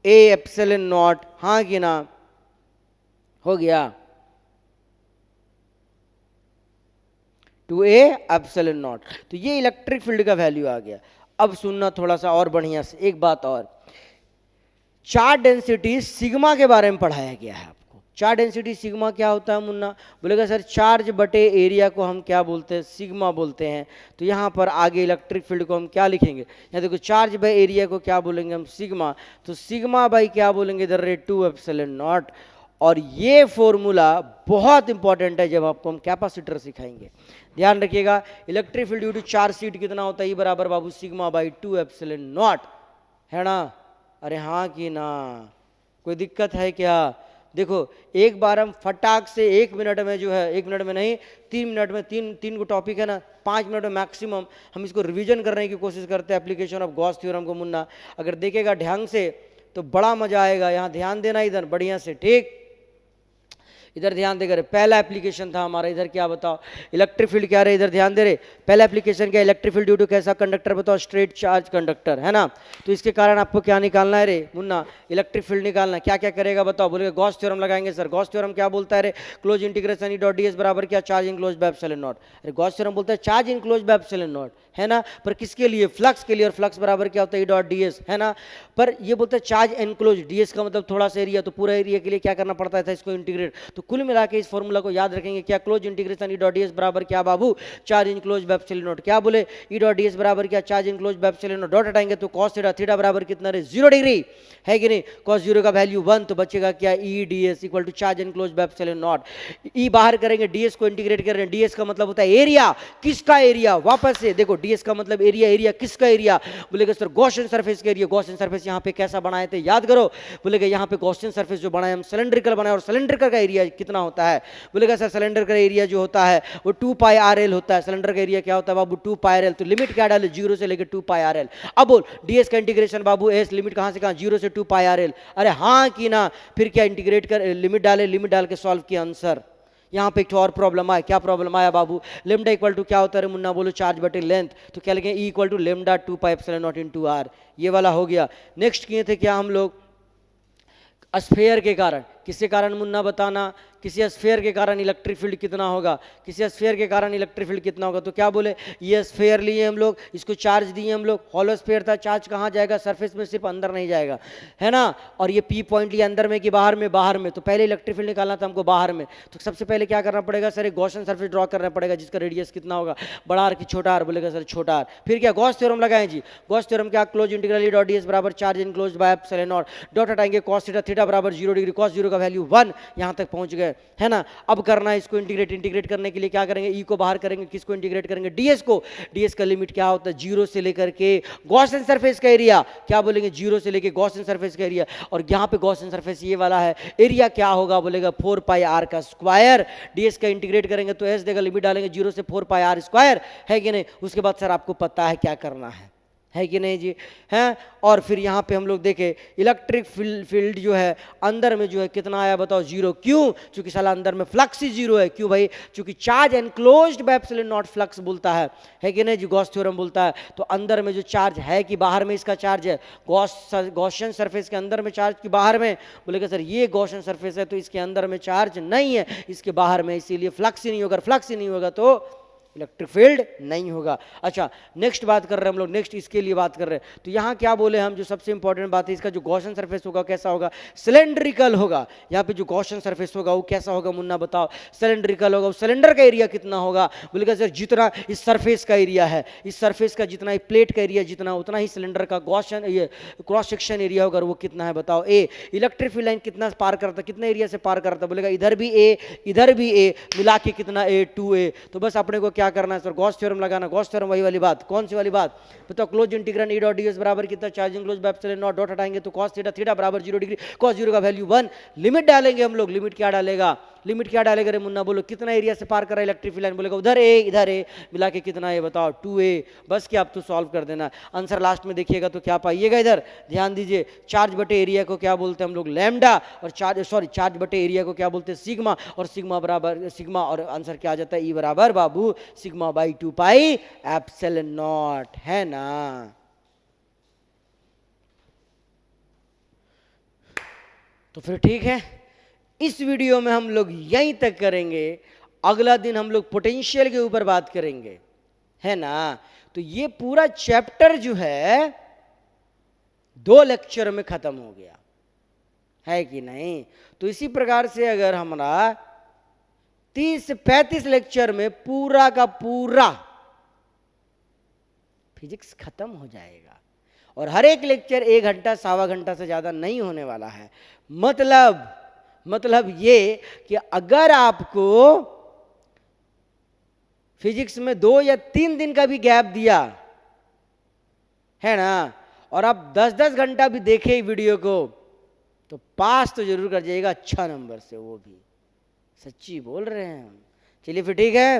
a epsilon not, हाँ कि ना, हो गया 2a एप्सिलॉन नॉट। तो ये इलेक्ट्रिक फील्ड का वैल्यू आ गया। अब सुनना थोड़ा सा और बढ़िया से, एक बात और, चार्ज डेंसिटी सिग्मा के बारे में पढ़ाया गया है आपको। चार्ज डेंसिटी सिग्मा क्या होता है मुन्ना, बोलेगा सर चार्ज बटे एरिया को हम क्या बोलते हैं, सिग्मा बोलते हैं। तो यहाँ पर आगे इलेक्ट्रिक फील्ड को हम क्या लिखेंगे, यहाँ देखो चार्ज बाई एरिया को क्या बोलेंगे हम, सिग्मा। तो सिग्मा बाई क्या बोलेंगे इधर रे 2 एप्सिलॉन नॉट। और ये फॉर्मूला बहुत इंपॉर्टेंट है जब आपको हम कैपेसिटर सिखाएंगे, ध्यान रखिएगा। Electric field due to charge sheet कितना होता है, ई बराबर बाबू सिग्मा बाई 2 एप्सिलॉन नॉट, है ना। अरे हाँ कि ना, कोई दिक्कत है क्या, देखो एक बार हम फटाक से 1 मिनट में जो है, 1 मिनट में नहीं 3 मिनट में, तीन को टॉपिक है ना, 5 मिनट में मैक्सिमम हम इसको रिवीजन करने की कोशिश करते हैं एप्लीकेशन ऑफ गॉस थ्योरम को मुन्ना। अगर देखेगा ढंग से तो बड़ा मजा आएगा। यहाँ ध्यान देना इधर बढ़िया से, ठीक, इधर ध्यान देकर, पहला एप्लीकेशन था हमारा, इधर क्या बताओ, इलेक्ट्रिक फील्ड क्या रहे, इधर ध्यान दे रहे, पहला एप्लीकेशन क्या, इलेक्ट्रिक फील्ड ड्यू टू कैसा कंडक्टर बताओ, स्ट्रेट चार्ज कंडक्टर, है ना। तो इसके कारण आपको क्या निकालना है रे मुन्ना, इलेक्ट्रिक फील्ड निकालना। क्या क्या करेगा बताओ, बोलेगा गॉस थ्योरम लगाएंगे सर। गॉस थ्योरम क्या बोलता है रे, close integration E dot D S बराबर क्या, charge enclose by epsilon not. अरे गॉस थ्योरम बोलता है charge enclose by epsilon naught, है ना, पर किसके लिए, फ्लक्स के लिए, और फ्लक्स बराबर क्या होता है, ई डॉट डी एस, है ना। पर ये बोलता है चार्ज एनक्लोज, डी एस का मतलब थोड़ा सा एरिया, तो पूरा एरिया के लिए क्या करना पड़ता था, इसको इंटीग्रेट। तो कुल मिला के इस फॉर्मूला को याद रखेंगे, क्या, close integration E dot D S बराबर क्या बाबू, charge enclose by epsilon naught. क्या बोले, ई डॉट डी एस बराबर क्या, charge enclose by epsilon naught, dot हटाएंगे तो कॉस थीटा, थीटा बराबर कितना रे 0 डिग्री, है कि नहीं। कॉस 0 का वैल्यू 1, तो बचेगा क्या, E D S equal to charge enclose by epsilon naught. E बाहर करेंगे, डी एस को इंटीग्रेट कर रहे हैं, डी एस का मतलब होता है एरिया, किसका एरिया, वापस से देखो डी एस का मतलब एरिया, एरिया किसका एरिया, बोलेगा सर गॉसियन सरफेस के एरिया। गॉसियन सरफेस यहाँ पे कैसा बनाए थे याद करो, बोलेगा यहाँ पे गॉसियन सरफेस जो बनाए हम सिलेंड्रिकल बनाए, और सिलेंड्रिकल का एरिया कितना होता है? बोलेगा सर सिलेंडर का एरिया जो होता है वो 2πRL होता है। सिलेंडर का एरिया क्या होता है बाबू? 2πRL। तो लिमिट क्या डाले? 0 से लेकर 2πRL। अब बोल ds का इंटीग्रेशन बाबू, एस लिमिट कहाँ से कहाँ? 0 से 2πRL। अरे हाँ कि ना? फिर क्या इंटीग्रेट कर, लिमिट डाले, लिमिट डाल के सॉल्व किया आंसर। यहाँ पे एक और प्रॉब्लम आया। क्या प्रॉब्लम आया बाबू? लेमडा इक्वल टू क्या होता है मुन्ना? बोलो चार्ज बटे लेंथ। तो क्या लिखें? ई इक्वल टू लेमडा 2πε0 ये वाला हो गया। नेक्स्ट किए थे क्या हम लोग? स्फीयर के कारण। किसके कारण मुन्ना बताना? किसी स्फीयर के कारण इलेक्ट्रिक फील्ड कितना होगा? किसी स्फीयर के कारण इलेक्ट्रिक फील्ड कितना होगा? तो क्या बोले, ये स्फीयर लिए हम लोग, इसको चार्ज दिए हम लोग, हॉलो स्फीयर था, चार्ज कहाँ जाएगा? सरफेस में, सिर्फ अंदर नहीं जाएगा, है ना। और ये पी पॉइंट लिए अंदर में कि बाहर में? बाहर में। तो पहले इलेक्ट्रिक फील्ड निकालना था हमको बाहर में। तो सबसे पहले क्या करना पड़ेगा सर? एक गॉसियन सरफेस ड्रॉ करना पड़ेगा जिसका रेडियस कितना होगा? बड़ा आर की छोटा आर? बोलेगा सर छोटा आर। फिर क्या? गॉस थ्योरम लगाएं जी। गॉस थ्योरम क्या? क्लोज इंटीग्रल डॉट ds बराबर charge enclosed by epsilon naught, dot हटाएंगे cos थीटा, थीटा बराबर 0 डिग्री, cos 0 का वैल्यू 1। यहाँ तक पहुंच गए, है ना। अब करना है इसको इंटीग्रेट। इंटीग्रेट करने के लिए क्या करेंगे? ई को बाहर करेंगे, किसको इंटीग्रेट करेंगे? ds को। ds का लिमिट क्या होता है? 0 से लेकर के गॉसियन सरफेस का एरिया, क्या बोलेंगे? 0 से लेकर गॉसियन सरफेस का एरिया। और यहाँ पे गॉसियन सरफेस ये वाला है, एरिया क्या होगा? बोलेगा 4πr का स्क्वायर। ds का इंटीग्रेट करेंगे तो s देगा, लिमिट डालेंगे 0 से 4πr स्क्वायर, है कि नहीं। उसके बाद सर आपको पता है क्या करना है कि नहीं जी? हैं। और फिर यहाँ पे हम लोग देखे इलेक्ट्रिक फील्ड जो है अंदर में जो है कितना आया बताओ? 0। क्यों? क्योंकि साला अंदर में फ्लक्स ही 0 है। क्यों भाई? क्योंकि charge enclosed by epsilon not flux बोलता है कि नहीं जी? गॉस थ्योरम बोलता है। तो अंदर में जो चार्ज है कि बाहर में इसका चार्ज है? गॉसियन सरफेस के अंदर में चार्ज कि बाहर में? बोलेगा सर ये गॉसियन सरफेस है तो इसके अंदर में चार्ज नहीं है, इसके बाहर में, इसीलिए फ्लक्स ही नहीं होगा। फ्लक्स ही नहीं होगा तो इलेक्ट्रिक फील्ड नहीं होगा। अच्छा, नेक्स्ट बात कर रहे हैं हम लोग, नेक्स्ट इसके लिए बात कर रहे हैं। तो यहाँ क्या बोले हम? जो सबसे इंपॉर्टेंट बात है, इसका जो गॉसियन सरफेस होगा कैसा होगा? सिलेंड्रिकल होगा। यहाँ पे जो गॉसियन सरफेस होगा वो कैसा होगा मुन्ना बताओ? सिलेंड्रिकल होगा। सिलेंडर का एरिया कितना होगा? बोलेगा सर जितना इस सरफेस का एरिया है, इस सरफेस का जितना प्लेट का एरिया जितना, उतना ही सिलेंडर का गॉसियन ये क्रॉस सेक्शन एरिया होगा। वो कितना है बताओ? ए। इलेक्ट्रिक फील्ड लाइन कितना पार करता? कितने एरिया से पार करता? बोलेगा इधर भी ए, इधर भी ए, मिला के कितना? ए, 2a। तो बस अपने को क्या करना है सर? गॉस थ्योरम लगाना। गॉस थ्योरम वही वाली बात। कौन सी वाली बात बताओ? Close integral E dot ds बराबर कितना? Charge enclosed by epsilon naught, dot हटाएंगे तो cos थीटा, थीटा बराबर 0 डिग्री, cos 0 का वैल्यू 1। लिमिट डालेंगे हम लोग। लिमिट क्या डालेगा? लिमिट क्या डालेगा रे मुन्ना? बोलो कितना एरिया से पार कर रहा है इलेक्ट्रिक फील्ड लाइन? बोलेगा उधर ए, इधर ए, मिला के कितना है बताओ? 2a। बस क्या, अब तो सॉल्व कर देना। आंसर लास्ट में देखिएगा तो क्या पाइएगा? इधर ध्यान दीजिए, चार्ज बटे एरिया को क्या बोलते हैं हम लोग? लैम्डा। और चार्ज बटे एरिया को क्या बोलते हैं? सिग्मा। और सिग्मा बराबर सिग्मा, और आंसर क्या आ जाता है? ई बराबर बाबू सिग्मा बाई 2π एप्सिलॉन नॉट, है ना। तो फिर ठीक है, इस वीडियो में हम लोग यहीं तक करेंगे। अगला दिन हम लोग पोटेंशियल के ऊपर बात करेंगे, है ना। तो ये पूरा चैप्टर जो है 2 लेक्चर में खत्म हो गया, है कि नहीं। तो इसी प्रकार से अगर हमारा 30 से 35 लेक्चर में पूरा का पूरा फिजिक्स खत्म हो जाएगा। और हर एक लेक्चर 1 घंटा, सवा घंटा से ज्यादा नहीं होने वाला है। मतलब ये कि अगर आपको फिजिक्स में 2 या 3 दिन का भी गैप दिया है ना, और आप 10-10 घंटा भी देखे वीडियो को, तो पास तो जरूर कर जाइएगा, अच्छा नंबर से, वो भी सच्ची बोल रहे हैं हम। चलिए फिर ठीक है,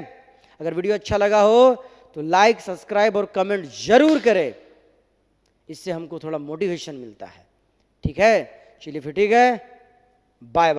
अगर वीडियो अच्छा लगा हो तो लाइक, सब्सक्राइब और कमेंट जरूर करें, इससे हमको थोड़ा मोटिवेशन मिलता है। ठीक है, चलिए फिर ठीक है, बाय बाय।